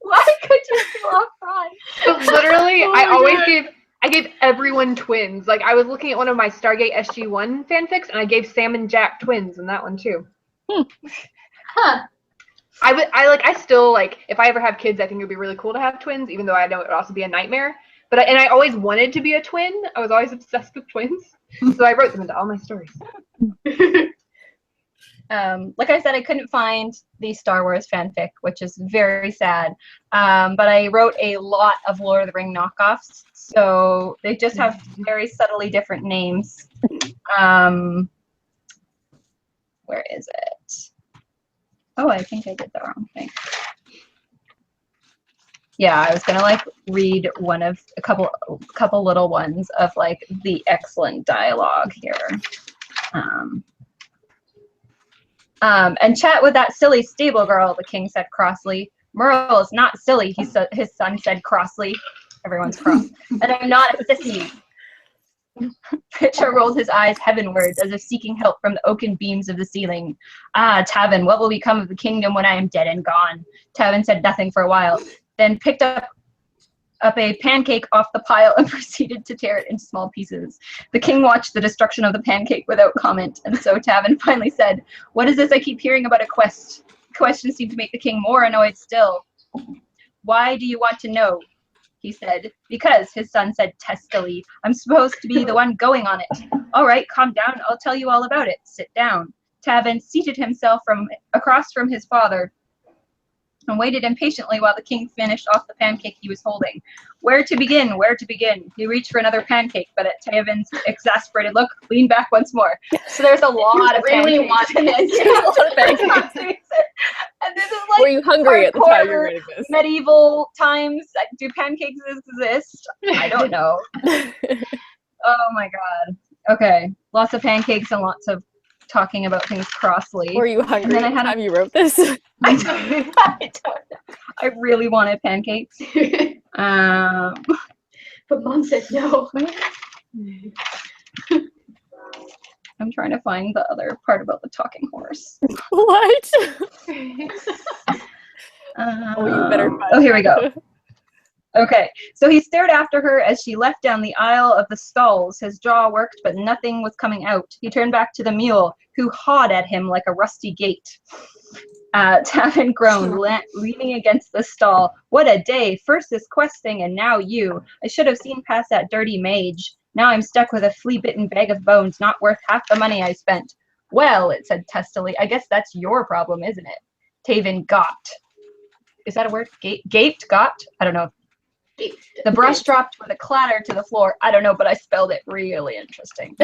Why could you kill off Ron?
But literally,
Oh
I
my
always
God.
I gave everyone twins. Like, I was looking at one of my Stargate SG-1 fanfics, and I gave Sam and Jack twins in that one too.
Huh.
I still, like, if I ever have kids, I think it would be really cool to have twins, even though I know it would also be a nightmare. But I always wanted to be a twin. I was always obsessed with twins. So I wrote them into all my stories.
Like I said, I couldn't find the Star Wars fanfic, which is very sad. But I wrote a lot of Lord of the Ring knockoffs, so they just have very subtly different names. Where is it? Oh, I think I did the wrong thing. Yeah, I was gonna like read a couple little ones of like the excellent dialogue here. And chat with that silly stable girl, the king said crossly. Merle is not silly, his son said crossly. Everyone's cross. And I'm not a sissy. Pitcher rolled his eyes heavenwards as if seeking help from the oaken beams of the ceiling. Ah, Tavin, what will become of the kingdom when I am dead and gone? Tavin said nothing for a while, then picked up a pancake off the pile and proceeded to tear it into small pieces. The king watched the destruction of the pancake without comment, and so Tavin finally said, "What is this I keep hearing about a quest?" The question seemed to make the king more annoyed still. "Why do you want to know?" he said. "Because," his son said testily, "I'm supposed to be the one going on it." "All right, calm down. I'll tell you all about it. Sit down." Tavin seated himself across from his father and waited impatiently while the king finished off the pancake he was holding. Where to begin? Where to begin? He reached for another pancake, but at Tavin's exasperated look, leaned back once more. So there's a lot of
really
pancakes.
want this.
And this is like
Were you hungry at the time you were reading this?
medieval times. Do pancakes exist? I don't know. Oh my god. Okay. Lots of pancakes and lots of talking about things crossly.
Were you hungry
then I
at the
had a-
time you wrote this?
I don't know. I really wanted pancakes.
But Mom said no.
I'm trying to find the other part about the talking horse.
What? Oh, you better find
Oh, here we go.
that.
Okay, so he stared after her as she left down the aisle of the stalls. His jaw worked, but nothing was coming out. He turned back to the mule, who hawed at him like a rusty gate. Tavin groaned, leaning against the stall. "What a day! First this questing, and now you. I should have seen past that dirty mage. Now I'm stuck with a flea-bitten bag of bones, not worth half the money I spent." "Well," it said testily, "I guess that's your problem, isn't it?" Tavin gaped. Is that a word? Gaped? Gaped? I don't know. The brush dropped with a clatter to the floor. I don't know, but I spelled it really interesting.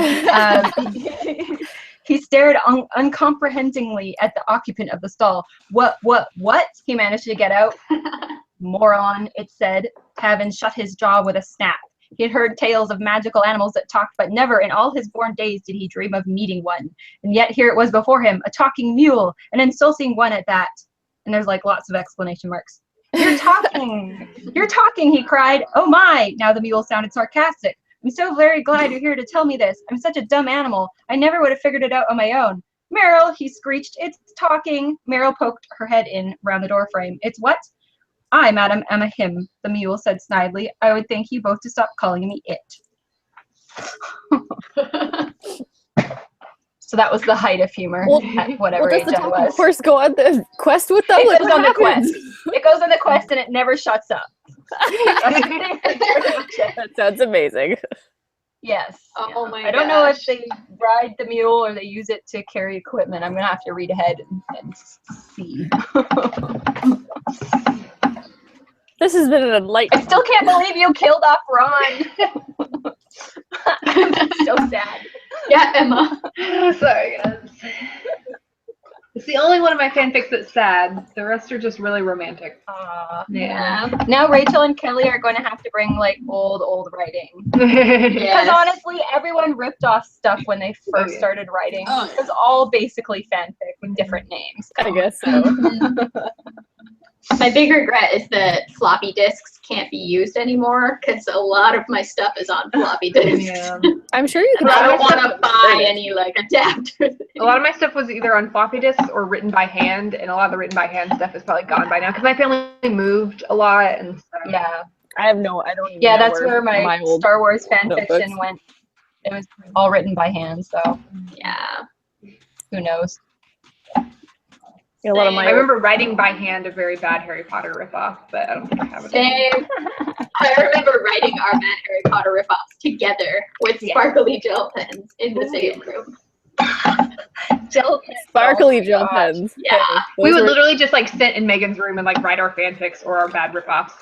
He stared uncomprehendingly at the occupant of the stall. What? He managed to get out. "Moron," it said. Tavin shut his jaw with a snap. He had heard tales of magical animals that talked, but never in all his born days did he dream of meeting one. And yet here it was before him, a talking mule, an insulting one at that. And there's like lots of exclamation marks. "You're talking! You're talking!" he cried. "Oh my!" Now the mule sounded sarcastic. "I'm so very glad you're here to tell me this. I'm such a dumb animal. I never would have figured it out on my own." "Meryl," he screeched, "it's talking." Meryl poked her head in round the door frame. "It's what?" "I, madam, am a him," the mule said snidely. "I would thank you both to stop calling me it." So that was the height of humor at whatever age I was.
Of course, go on the quest with them.
It
Like,
goes
what
on the
happens?
quest. It goes on the quest and it never shuts up.
That sounds amazing.
Yes.
Oh my
I don't know if
gosh.
they ride the mule or they use it to carry equipment. I'm gonna have to read ahead and see.
This has been an
I
enlightening.
still can't believe you killed off Ron. I'm so sad.
Yeah, Emma.
Oh, sorry, guys. It's the only one of my fanfics that's sad. The rest are just really romantic.
Yeah.
Now Rachel and Kelly are going to have to bring like old writing. Because
Yes.
honestly, everyone ripped off stuff when they first
yeah.
started writing.
Oh, yeah.
It was all basically fanfic with different names.
I guess so.
My big regret is that floppy disks can't be used anymore because a lot of my stuff is on floppy disks.
Yeah.
I'm sure you can.
I don't
my
want
stuff
to buy any like adapters.
A lot of my stuff was either on floppy disks or written by hand, and a lot of the written by hand stuff is probably gone by now because my family moved a lot and stuff.
Yeah.
I don't even
Yeah,
know
that's where my
old
Star Wars fan
notebooks.
fiction went. It was all written by hand, so
Yeah.
who knows?
A lot of my
I remember writing by hand a very bad Harry Potter ripoff, but I don't think I have it.
Same. I remember writing our bad Harry Potter ripoffs together with sparkly gel pens in the same room.
Gel pens.
sparkly
Oh my
gel
gosh.
pens.
Yeah.
We
Those
would
were-
literally just like sit in Megan's room and like write our fanfics or our bad ripoffs.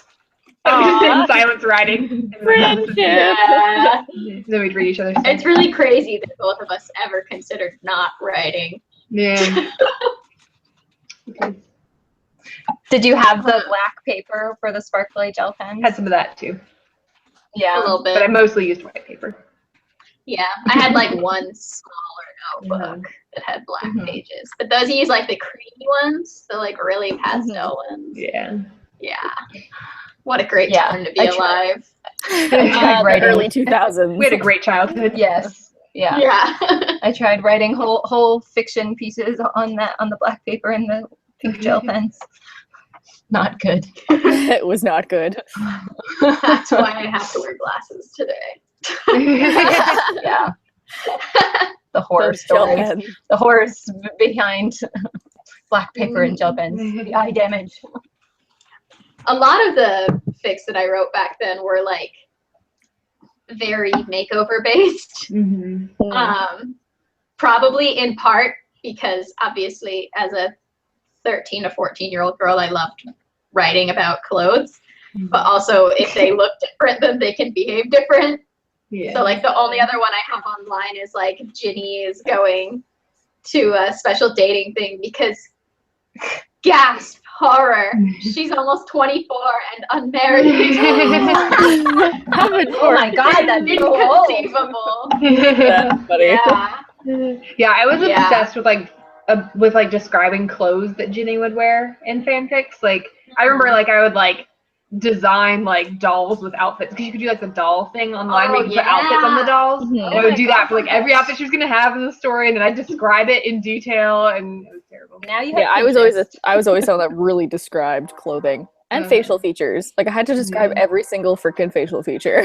Aw.
We'd sit in silence writing.
Friendship.
Yeah.
Then we'd read each other's stuff.
It's really crazy that both of us ever considered not writing.
Yeah.
Did you have the black paper for the sparkly gel pens?
Had some of that too,
A
Yeah.
little
but I
bit.
mostly used white paper.
Yeah. I had like one smaller notebook that had black
Mhm.
pages. But those use like the creamy ones, the like really pastel ones.
Yeah.
Yeah. What a great
Yeah,
time to be
I tried.
alive.
I tried
The
writing.
early 2000s.
We had a great childhood.
Yes. Yeah.
Yeah.
I tried writing whole fiction pieces on the black paper and the pink gel pens. Not good.
It was not good.
That's why I have to wear glasses today.
Yeah. The horror
Those gel
stories.
pens.
The horrors behind black paper and gel pens. The eye damage.
A lot of the fics that I wrote back then were like very makeover based. Probably in part because obviously as a 13 to 14-year-old girl, I loved writing about clothes. But also if they look different, then they can behave different.
Yeah.
So like the only other one I have online is like Ginny is going to a special dating thing because gasp horror. She's almost 24 and unmarried.
Oh my god, that's so old.
Inconceivable.
That's funny.
Yeah.
Yeah, I was
Yeah.
obsessed with like describing clothes that Ginny would wear in fanfics. Like I remember like I would like design like dolls with outfits because you could do like the doll thing online where you could put outfits on the dolls.
Mhm.
And I would do that for like every outfit she was gonna have in the story, and then I'd describe it in detail, and it was terrible.
Now you have
Yeah, I was always someone that really described clothing and facial features. Like I had to describe every single freaking facial feature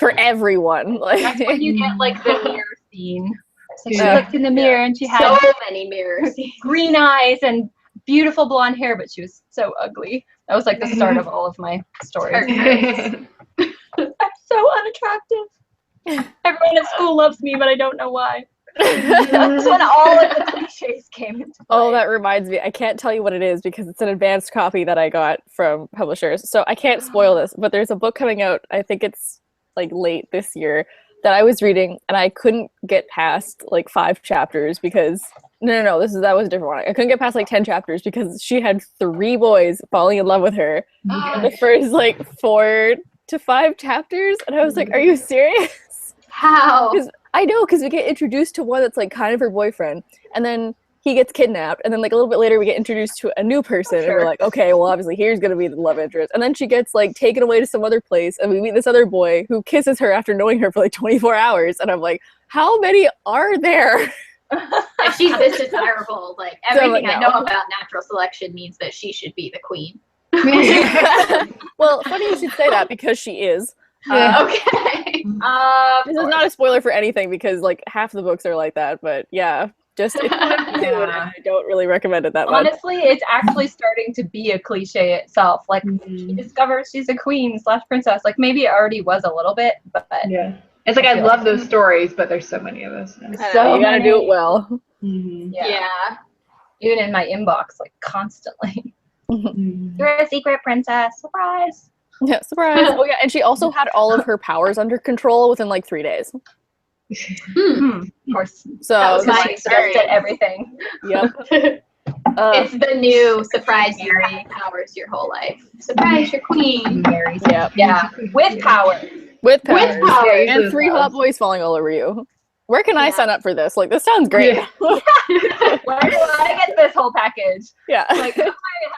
for everyone. Like
That's when you get like the mirror scene. So she
Yeah.
looked in the mirror and she had
So many mirrors.
green eyes and beautiful blonde hair, but she was so ugly. That was like the start of all of my stories. I'm so unattractive. Everyone at school loves me, but I don't know why. That's when all of the cliches came into play.
Oh, that reminds me. I can't tell you what it is because it's an advanced copy that I got from publishers. So I can't spoil this, but there's a book coming out, I think it's like late this year, that I was reading and I couldn't get past like 5 chapters because that was a different one. I couldn't get past like 10 chapters because she had 3 boys falling in love with her in the first like 4 to 5 chapters, and I was like, are you serious?
How?
I know, because we get introduced to one that's like kind of her boyfriend, and then he gets kidnapped, and then like a little bit later we get introduced to a new person, and we're like, okay, well obviously here's gonna be the love interest, and then she gets like taken away to some other place, and we meet this other boy who kisses her after knowing her for like 24 hours, and I'm like, how many are there?
If she's this desirable, like everything I know
no.
about natural selection means that she should be the queen.
Well, funny you should say that because she is.
Okay.
This is not a spoiler for anything because like half the books are like that, but yeah, just if you want to do it, I don't really recommend it that much.
Honestly, it's actually starting to be a cliche itself. Like she discovers she's a queen / princess. Like maybe it already was a little bit, but
Yeah. It's like I love those stories, but there's so many of us.
I know, you gotta do it well.
Yeah.
Even in my inbox, like constantly. You're a secret princess. Surprise.
Yeah, surprise. Oh yeah, and she also had all of her powers under control within like 3 days.
Of course.
So
That was my
She's the best at
experience.
everything.
yep.
It's the new surprise you have powers your whole life. Surprise, you're queen.
Very
Yep.
Yeah, with power.
With powers.
powers.
And 3 hot boys falling all over you. Where can I sign up for this? Like, this sounds great.
Where do I get this whole package?
Yeah.
Like, I have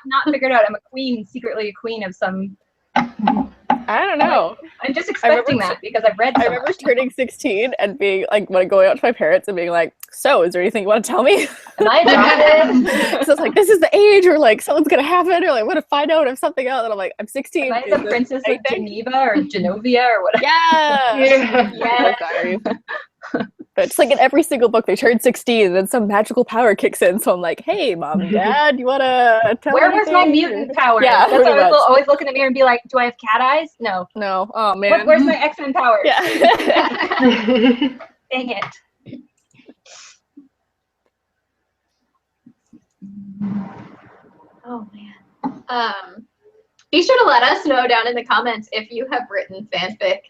not figured out. I'm a queen, secretly a queen of some.
I don't know.
I'm just expecting that because I've read. So
I remember
much.
turning 16 and being like, when going out to my parents and being like, so is there anything you want to tell me?
Am I adopted?
So it's like, this is the age, or like something's gonna happen, or like, I want to find out if something else. And I'm like, I'm 16.
Am I
is
the
this
princess of
anything?
Geneva or Genovia or whatever?
Yeah.
Yeah.
Sorry. But it's like in every single book, they turn 16 and then some magical power kicks in. So I'm like, hey, mom and dad, you want to tell me?
Where was my mutant power?
Yeah,
That's why
pretty
I
much.
would always look in the mirror and be like, do I have cat eyes? No.
No. Oh, man.
Where's my X-Men power?
Yeah.
Dang it.
Oh man. Be sure to let us know down in the comments if you have written fanfic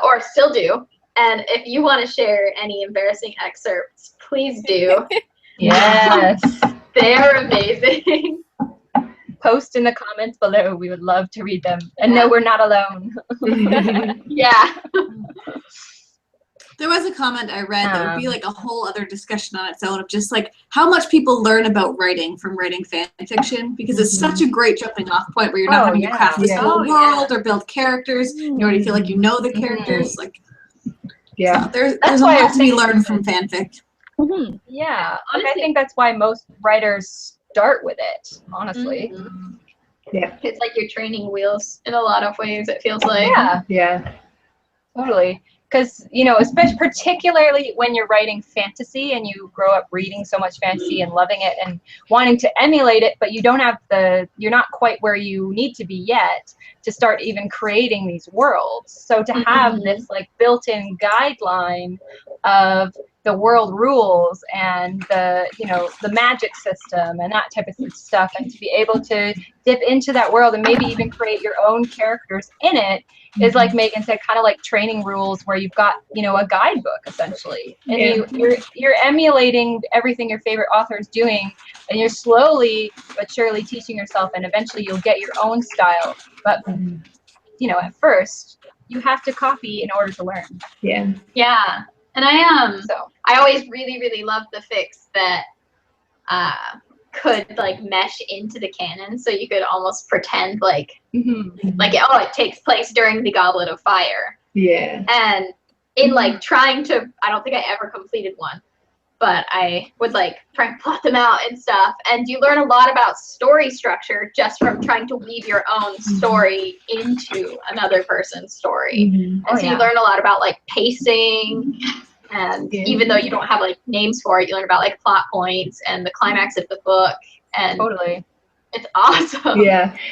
or still do. And if you want to share any embarrassing excerpts, please do.
Yes.
They're amazing.
Post in the comments below. We would love to read them. And no, we're not alone.
Yeah.
There was a comment I read that would be like a whole other discussion on its own of just like how much people learn about writing from writing fan fiction, because it's such a great jumping off point where you're not having to craft this whole world or build characters. You already feel like you know the characters. Like, so there's a lot to be learned from fanfic.
Yeah, like, I think that's why most writers start with it, honestly.
Yeah.
It's like you're training wheels in a lot of ways, it feels like.
Yeah, totally. Because, you know, especially particularly when you're writing fantasy and you grow up reading so much fantasy and loving it and wanting to emulate it, but you don't have you're not quite where you need to be yet to start even creating these worlds. So to have this like built-in guideline of the world rules and the, you know, the magic system and that type of stuff, and to be able to dip into that world and maybe even create your own characters in it is, like Megan said, kind of like training rules where you've got, you know, a guidebook essentially, and you're emulating everything your favorite author is doing, and you're slowly but surely teaching yourself, and eventually you'll get your own style. But you know, at first you have to copy in order to learn.
Yeah. And I always really loved the fics that could like mesh into the canon, so you could almost pretend like it takes place during the Goblet of Fire. And in like trying to, I don't think I ever completed one, but I would like try and plot them out and stuff, and you learn a lot about story structure just from trying to weave your own story into another person's story. And so you learn a lot about like pacing, and even though you don't have like names for it, you learn about like plot points and the climax of the book, and it's awesome.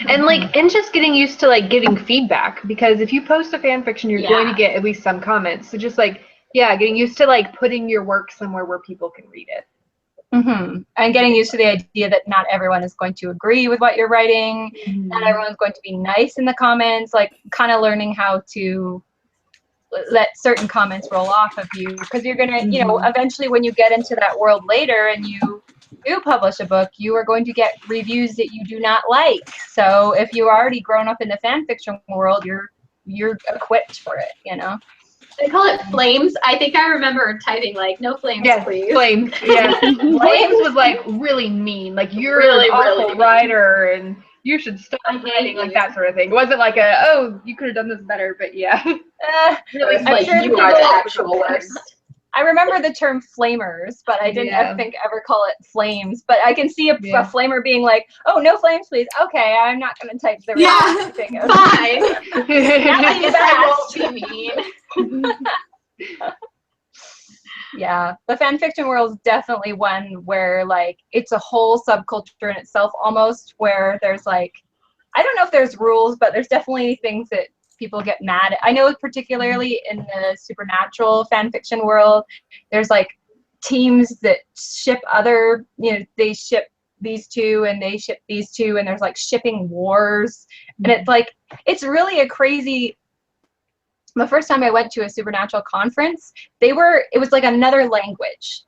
And like, and just getting used to like giving feedback, because if you post a fan fiction, you're going to get at least some comments. So just like, getting used to like putting your work somewhere where people can read it.
And getting used to the idea that not everyone is going to agree with what you're writing. Not everyone's going to be nice in the comments, like kind of learning how to let certain comments roll off of you, because you're gonna, you know, eventually when you get into that world later and you do publish a book, you are going to get reviews that you do not like. So if you've already grown up in the fan fiction world, you're equipped for it, you know.
They call it flames. I think I remember typing like, no flames, please.
Flames. Flames was like really mean. Like, you're an awful writer and you should stop writing, like that sort of thing. It wasn't like you could have done this better, but
really, like, sure you are the actual worst.
I remember the term flamers, but I didn't ever call it flames. But I can see a flamer being like, oh, no flames, please. Okay, I'm not going to type the real thing.
Fine. I won't be mean.
The fan fiction world is definitely one where like it's a whole subculture in itself almost, where there's like, I don't know if there's rules, but there's definitely things that people get mad at. I know particularly in the supernatural fan fiction world, there's like teams that ship other, you know, they ship these two and they ship these two, and there's like shipping wars, and it's like, it's really a crazy. The first time I went to a supernatural conference, it was like another language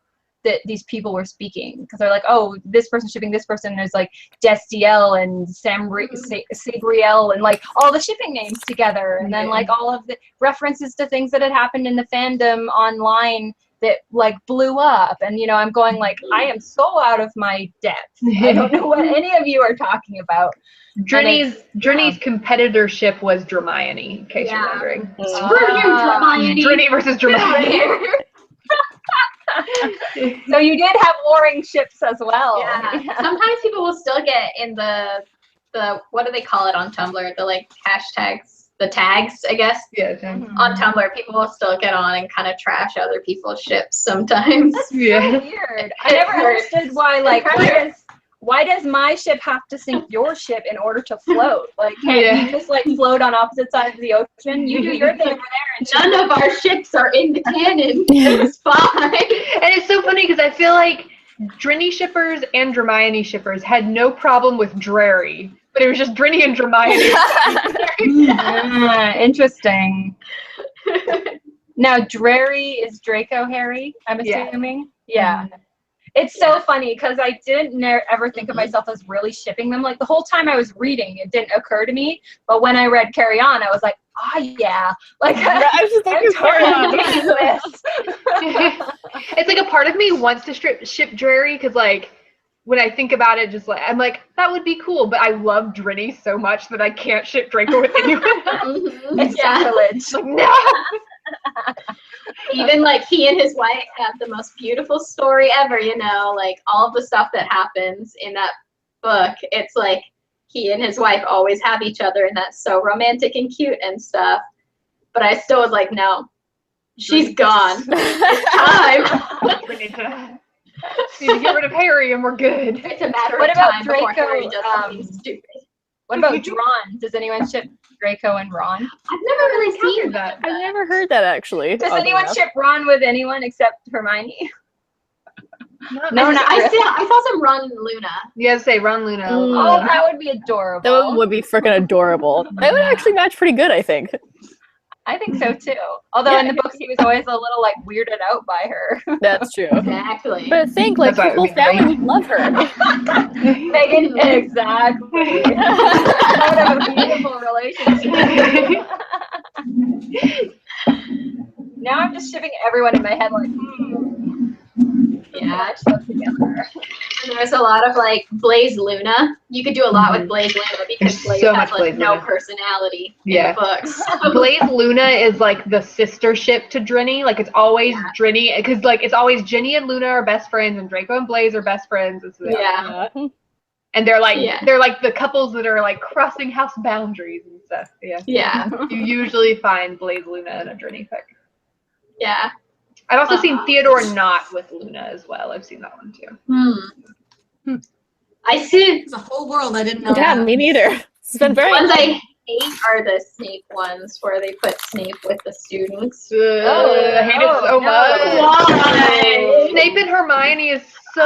that these people were speaking, because they're like, oh, this person's shipping this person, and there's like Destiel and Sabriel and like all the shipping names together, and then like all of the references to things that had happened in the fandom online that like blew up, and you know, I'm going like, I am so out of my depth. I don't know what any of you are talking about.
Journey's competitorship was Hermione, in case you're wondering.
Screw you, Hermione.
Journey versus Hermione.
So you did have warring ships as well.
Sometimes people will still get in the what do they call it on Tumblr? The like hashtags, the tags, I guess. On Tumblr, people will still get on and kind of trash other people's ships sometimes.
That's so weird. I never understood why, like, why does my ship have to sink your ship in order to float? Like, can't you just like float on opposite sides of the ocean? You do your thing over there. And
none of our ships are in the canon. It's fine.
And it's so funny because I feel like Drinny shippers and Hermione shippers had no problem with Drary, but it was just Drinny and Hermione.
Interesting. Now, Drary is Draco Harry, I'm assuming? Yeah. It's so funny because I didn't ever think of myself as really shipping them. Like the whole time I was reading, it didn't occur to me. But when I read Carry On, I was like, oh yeah, like
I was just
I'm
looking for
totally doing this.
It's like a part of me wants to ship Drary because like when I think about it, just like I'm like that would be cool, but I love Drinny so much that I can't ship Draco with anyone.
It's sacrilege.
Like no.
Even like he and his wife have the most beautiful story ever, you know, like all the stuff that happens in that book. It's like he and his wife always have each other, and that's so romantic and cute and stuff. But I still was like, no, she's gone. It's time.
We need to get rid of Harry and we're good.
It's a matter
What
of
about
time before
Draco,
Harry does something stupid.
What about Drawn? Does anyone ship Draco and Ron?
I've never really seen
that.
I've never heard that actually.
Does
oddly
anyone
enough.
ship Ron with anyone except Hermione? No, not
I
really.
saw some Ron and Luna.
You gotta say Ron Luna.
Oh, that would be adorable.
That one would be freaking adorable. That would actually match pretty good, I think.
I think so too. Although in the books he was always a little like weirded out by her.
That's true.
Exactly.
But think like
That's
her
why it
whole
would be
family would love her.
Megan, exactly. What a beautiful relationship. Now I'm just shipping everyone in my head like, yeah, match them together.
And there's a lot of like Blaze Luna. You could do a lot with Blaze Luna because
There's
Blaze
so
has
much
like
Blaze
no
Luna.
personality
Yeah.
in the books.
Blaze Luna is like the sister ship to Drinny. Like it's always Drinny because like it's always Ginny and Luna are best friends and Draco and Blaze are best friends. And so
Yeah.
and they're like
Yeah.
they're like the couples that are like crossing house boundaries and stuff. Yeah.
Yeah.
You usually find Blaze Luna in a Drinny fic.
Yeah.
I've also seen Theodore not with Luna as well. I've seen that one too.
I see.
It's a whole world I didn't know.
Yeah,
about.
me neither. It's been
The
very
ones I hate are the Snape ones where they put Snape with the students.
I hate it so
no.
much.
Why?
Snape and Hermione is so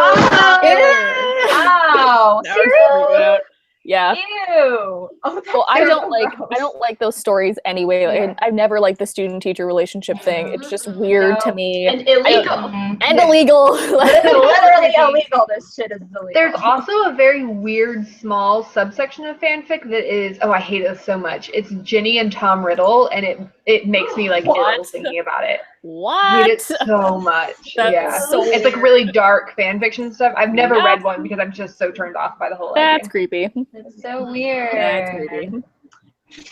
Ow!
Now it's freaking out. Yeah.
Ew! Oh,
Well, I
They're
don't
gross.
like those stories anyway.
Yeah.
I've never liked the student-teacher relationship thing. It's just weird to
No.
me
And illegal.
and illegal.
It's literally illegal. This shit is illegal.
There's also a very weird small subsection of fanfic that is I hate it so much. It's Ginny and Tom Riddle and it makes me like
What?
ill thinking about it. I
What?
hate it so much.
That's
yeah.
so
It's like
weird.
really dark fanfiction stuff. I've never
Yeah.
read one because I'm just so turned off by the whole
That's
idea.
creepy.
It's so weird.
That's creepy.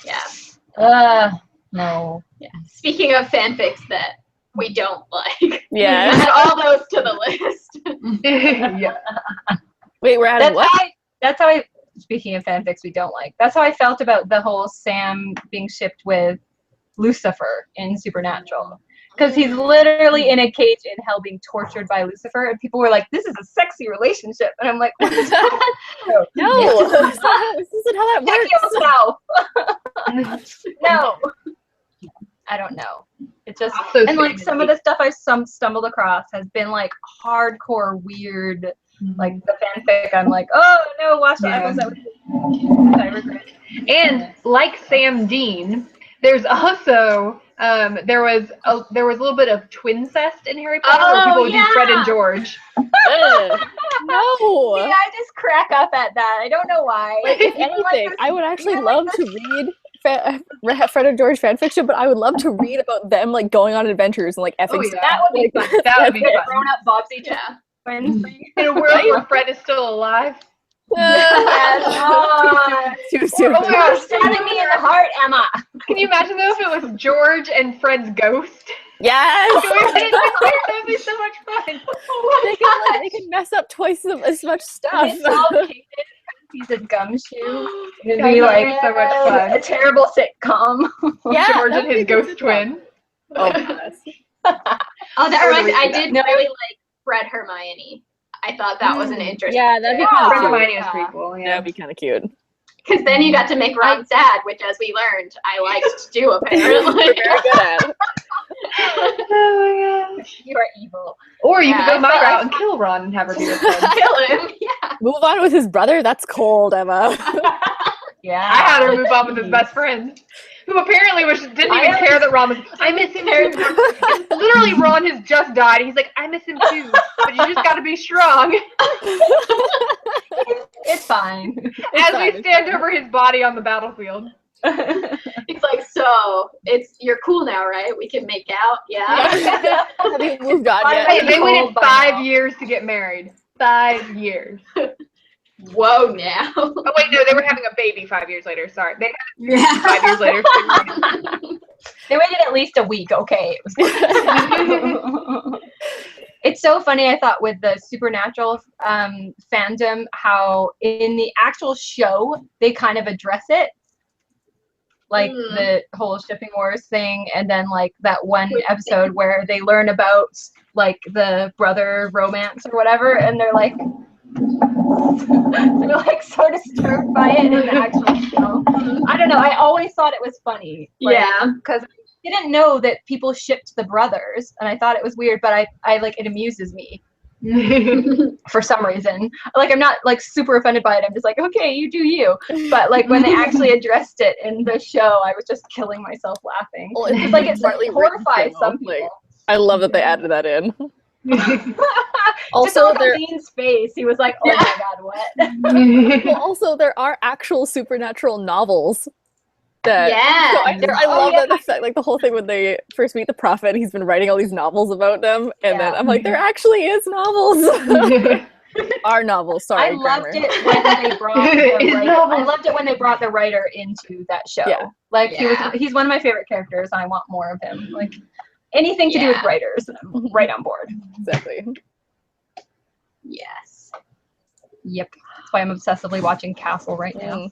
Yeah.
No.
Yeah. Speaking of fanfics that we don't like,
Yeah.
add all those to the list.
Yeah.
Wait, we're adding what?
That's how I, speaking of fanfics we don't like, that's how I felt about the whole Sam being shipped with Lucifer in Supernatural. Because he's literally in a cage in hell being tortured by Lucifer, and people were like, this is a sexy relationship. And I'm like, what is that?
No, this isn't how that
Check
works.
yourself. No. I don't know. It's just,
So
and like some of the stuff I stumbled across has been like hardcore weird, like the fanfic. I'm like, oh no, watch that. I regret.
And like Sam Dean, there's also there was a little bit of twincest in Harry Potter where people would do Fred and George.
Ugh.
See,
No.
I just crack up at that. I don't know why.
Like, if anything, I would actually love to read Fred and George fanfiction, but I would love to read about them like going on adventures and like effing.
Oh, yeah.
stuff.
That would be fun.
That would be fun.
Grown up Bobsy
Yeah.
twins.
In a world where Fred is still alive.
Too soon.
Oh my gosh,
Stabbing me in the heart, Emma.
can you imagine though if it was George and Fred's ghost?
Yes.
That would be so much fun.
They can mess up twice as much stuff.
It's all painted. He's a gumshoe. It'd
That
be
would
like
be so much fun.
a terrible sitcom.
Yeah,
George
that
and
would
his
be a good
ghost
sitcom.
twin.
Oh, yes.
Oh, that reminds me. I did
No.
really like Fred Hermione. I thought that was an interesting.
Yeah, that'd be
Yeah.
kind of
Fred
cute.
Hermione was pretty cool. Yeah.
That'd be kind of cute.
Because then you got to make Ron sad, which, as we learned, I liked to do apparently.
Very good at it.
Oh my gosh.
You are evil.
Or you
Yeah,
could go my
I felt-
route and kill Ron and have her be your friend.
Kill him. Yeah.
Move on with his brother. That's cold, Emma.
Yeah.
I had her move on with his best friend, who apparently didn't even care that Ron was. I miss him too. Literally, Ron has just died. He's like, I miss him too, but you just got to be strong.
It's fine.
As we stand over his body on the battlefield.
He's like so So you're cool now, right? We can make out, yeah.
Have you moved on yet?
Hey, they waited
Cold by
5
now.
years to get married. 5 years.
Whoa, now.
Oh wait, no, they were having a baby 5 years later. Sorry, they had
Yeah.
5 years later.
They waited at least a week. Okay. It was It's so funny, I thought, with the Supernatural fandom, how in the actual show, they kind of address it. Like the whole shipping wars thing, and then like that one episode where they learn about like the brother romance or whatever, and they're like so disturbed by it in the actual show. I don't know, I always thought it was funny. Like,
Yeah.
because I didn't know that people shipped the brothers, and I thought it was weird, but I like, it amuses me for some reason. Like, I'm not like super offended by it. I'm just like, okay, you do you. But like when they actually addressed it in the show, I was just killing myself laughing.
Well,
It's like it
smartly
horrifies
written,
some
too. Like,
people.
I love that they added that in.
Also,
Also,
just
there
Dean's face, he was like, "Oh my god, what?"
well, also there are actual supernatural novels. That,
Yeah.
so I love
yeah.
that effect, like the whole thing when they first meet the prophet, he's been writing all these novels about them, and then
Yeah.
I'm like, there actually is novels. Our novels, sorry,
I loved
grammar.
it when they brought the
It's
writer.
novels.
I loved it when they brought the writer into that show.
Yeah.
Like
Yeah.
he's one of my favorite characters, and I want more of him. Like anything to do with
Yeah.
writers, I'm right on board.
Exactly.
Yes.
Yep. That's why I'm obsessively watching Castle right now.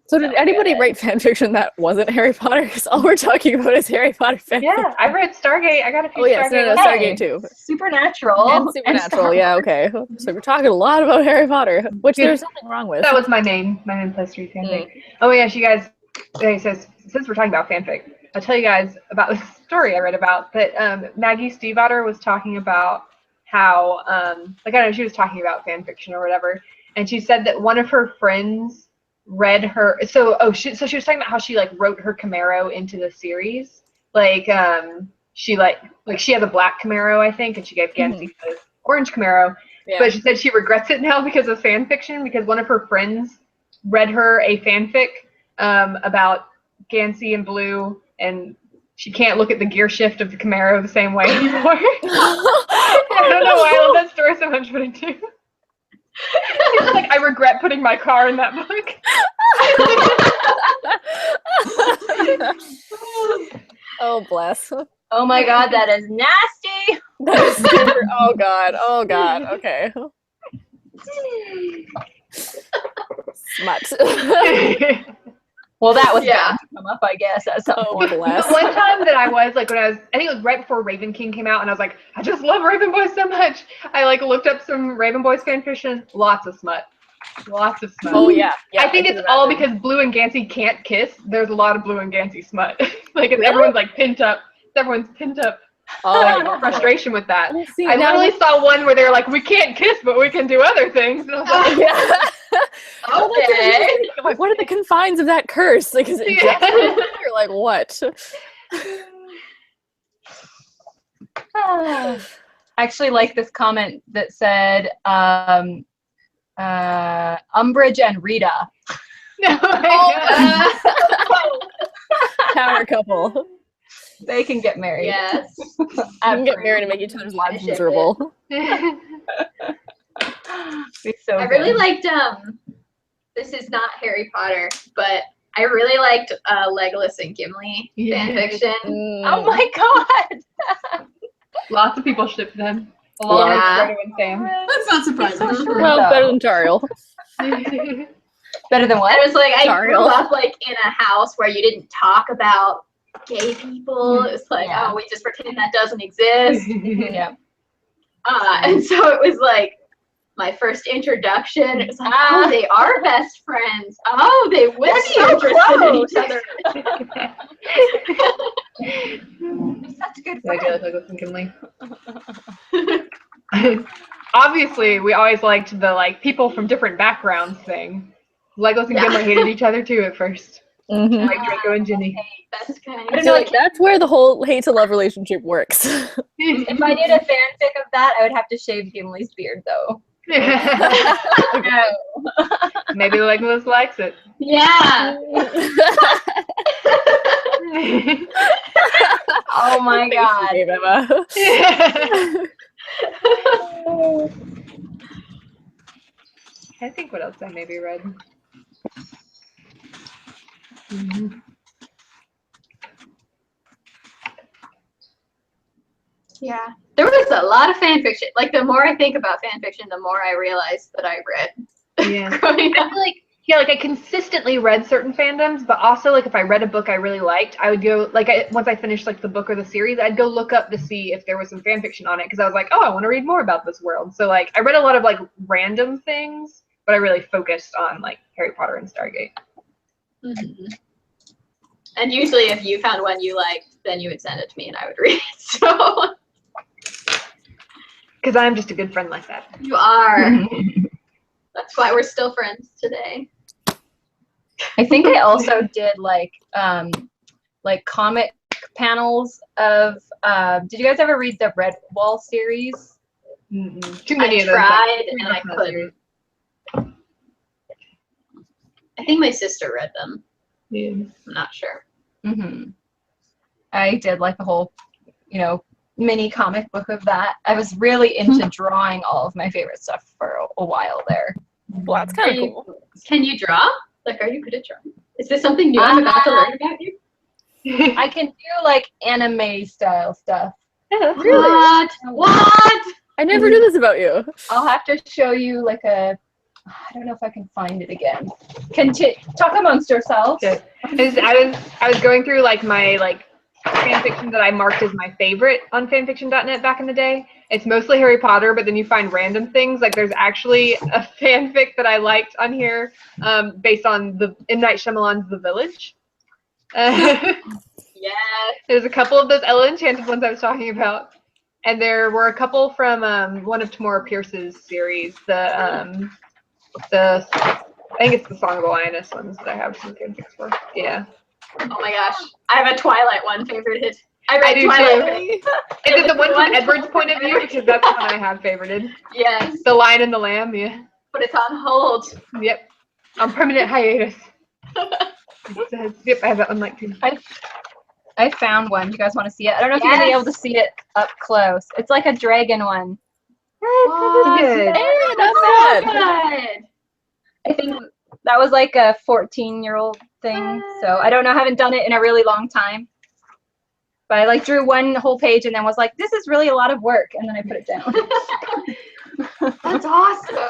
So did anybody write fanfiction that wasn't Harry Potter? Because all we're talking about is Harry Potter fanfiction.
Yeah, I read Stargate. I got a few
Oh yes,
Stargate.
no,
ones.
Stargate too.
Supernatural.
And Supernatural,
Star
yeah,
Wars.
okay. So we're talking a lot about Harry Potter, which
Yeah.
there's nothing wrong with.
That was my main plus 3 fanfic. Oh my gosh, you guys. Okay, so since we're talking about fanfic, I'll tell you guys about this story I read about that Maggie Stiefvater was talking about how like I don't know, she was talking about fanfiction or whatever, and she said that one of her friends read her. So she was talking about how she like wrote her Camaro into the series. Like she she has a black Camaro, I think, and she gave Gansey the orange Camaro.
Yeah.
But she said she regrets it now because of fan fiction, because one of her friends read her a fanfic about Gansey and Blue, and she can't look at the gear shift of the Camaro the same way anymore. I don't know why I love that story so much, but I do. It's like, I regret putting my car in that book.
Oh, bless.
Oh my god, that is nasty.
That is super, oh god, okay. Smut.
Well, that was
Yeah.
bound to come up, I guess, at some
Oh,
point.
bless.
The one time that I was like, I think it was right before Raven King came out, and I was like, I just love Raven Boys so much. I like looked up some Raven Boys fanfiction, lots of smut.
Oh yeah, yeah.
I think it's
can
all
imagine.
because Blue and Gansey can't kiss. There's a lot of Blue and Gansey smut. Like everyone's like pent up. Everyone's pent up.
Oh,
Frustration with that.
Well, see,
I
now
literally saw one where they're like, we can't kiss, but we can do other things. And I was like,
yeah.
Okay.
I'm like, what are the confines of that curse? Like, is it just or like what?
I actually like this comment that said, Umbridge and Rita.
Power couple.
They can get married.
Yes.
You can get married and make each other's lives miserable.
Be so
I really
good.
liked this is not Harry Potter, but I really liked Legolas and Gimli
Yeah.
fanfiction.
Oh my god!
Lots of people shipped them. Along with
Yeah.
Frodo and Sam.
That's not surprising.
Well, better than Tariel.
Better than
I
what?
was like, I grew
Tariel.
up like in a house where you didn't talk about gay people. It was like,
Yeah.
oh, we just pretend that doesn't exist.
Yeah.
And so it was like my first introduction. It was like, oh, they are best friends. Oh, they would
They're
be
so
interested in each
close.
other.
Such good
Yeah, I
friends.
do like Legolas and Gimli. Obviously, we always liked the like people from different backgrounds thing. Legolas and
Yeah.
Gimli hated each other too at first,
Mhm.
like Draco and Ginny.
Best kind.
I don't
So
know,
like, that's where the whole hate to love relationship works.
If I did a fanfic of that, I would have to shave Gimli's beard, though.
Maybe Legolas likes it.
Yeah.
Oh my god.
Gave Emma.
I think what else I maybe read.
Yeah. There was a lot of fan fiction. Like, the more I think about fan fiction, the more I realize that I read.
Yeah.
Growing
I
up.
feel like I consistently read certain fandoms, but also like if I read a book I really liked, I would go once I finished like the book or the series, I'd go look up to see if there was some fan fiction on it because I was like, oh, I want to read more about this world. So like I read a lot of like random things, but I really focused on like Harry Potter and Stargate.
Mm-hmm. And usually, if you found one you liked, then you would send it to me and I would read it. So
Because I'm just a good friend like that.
you are. That's why we're still friends today.
I think I also did like comic panels of did you guys ever read the Red Wall series?
Too many
I
of those.
tried and I couldn't. I think my sister read them.
Yeah.
I'm not sure.
I did like a whole, mini comic book of that. I was really into drawing all of my favorite stuff for a while there.
Well, that's kind of cool.
Can you draw? Like, are you good at drawing? Is this something new I'm about to learn about you?
I can do like anime style stuff.
Really? What?
I never knew this about you.
I'll have to show you like I don't know if I can find it again. Talk amongst yourselves.
Okay. I was going through like my fan fiction that I marked as my favorite on fanfiction.net back in the day. It's mostly Harry Potter, but then you find random things. Like there's actually a fanfic that I liked on here based on M. Night Shyamalan's The Village.
Yes.
There's a couple of those Ella Enchanted ones I was talking about. And there were a couple from one of Tamora Pierce's series. I think it's the Song of the Lioness ones that I have some fanfics for. Yeah.
Oh my gosh. I have a Twilight one favorited. I read
do
Twilight.
too. Is it the one from Edward's point of view? Because that's the one I have favorited.
Yes.
The Lion and the Lamb, yeah.
But it's on hold.
Yep. On permanent hiatus. It says, yep, I have that one too.
I found one. Do you guys want to see it? I don't know if you're going to be able to see it up close. It's like a dragon one.
That's good.
Hey, not
Oh,
bad.
good.
I think that was like a 14-year-old thing. So I don't know. I haven't done it in a really long time. But I drew one whole page and then was like, this is really a lot of work. And then I put it down.
That's awesome.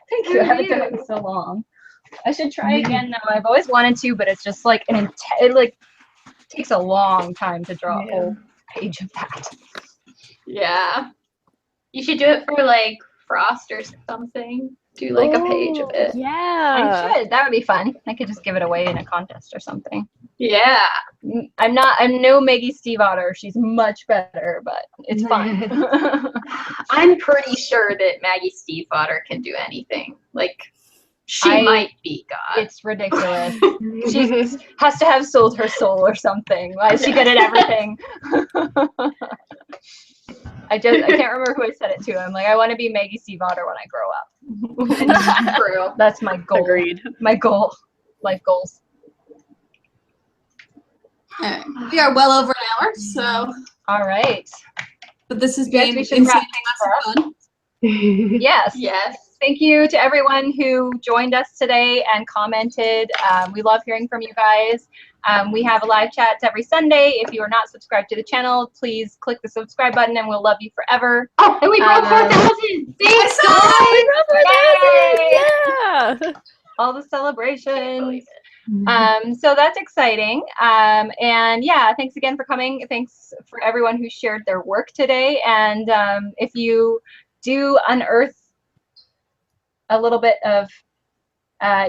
Thank you. I haven't done it in so long. I should try again though. I've always wanted to, but it's just like it takes a long time to draw a whole page of that.
Yeah. You should do it for Frost or something. Do a page of it.
Yeah.
I should. That would be fun. I could just give it away in a contest or something.
Yeah.
I'm no Maggie Stiefvater. She's much better, but it's fun.
I'm pretty sure that Maggie Stiefvater can do anything. She might be God.
It's ridiculous. She has to have sold her soul or something. Why is she good at everything? I can't remember who I said it to. I'm like, I want to be Maggie Stiefvater when I grow up.
True.
That's my goal.
Agreed.
My goal. Life goals.
All right. We are well over an hour, so.
All right.
But this has
Yes,
been
we should
insanely
wrap
lots of fun.
Yes.
Yes.
Thank you to everyone who joined us today and commented. We love hearing from you guys. We have a live chat every Sunday. If you are not subscribed to the channel, please click the subscribe button and we'll love you forever.
Oh, and we broke 4,000. Thanks, guys.
Yeah.
All the celebrations. So that's exciting. And yeah, thanks again for coming. Thanks for everyone who shared their work today. And if you do unearth a little bit of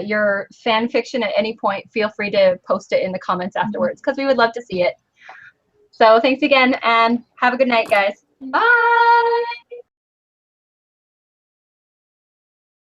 your fan fiction at any point, feel free to post it in the comments afterwards because we would love to see it. So thanks again and have a good night, guys. Bye.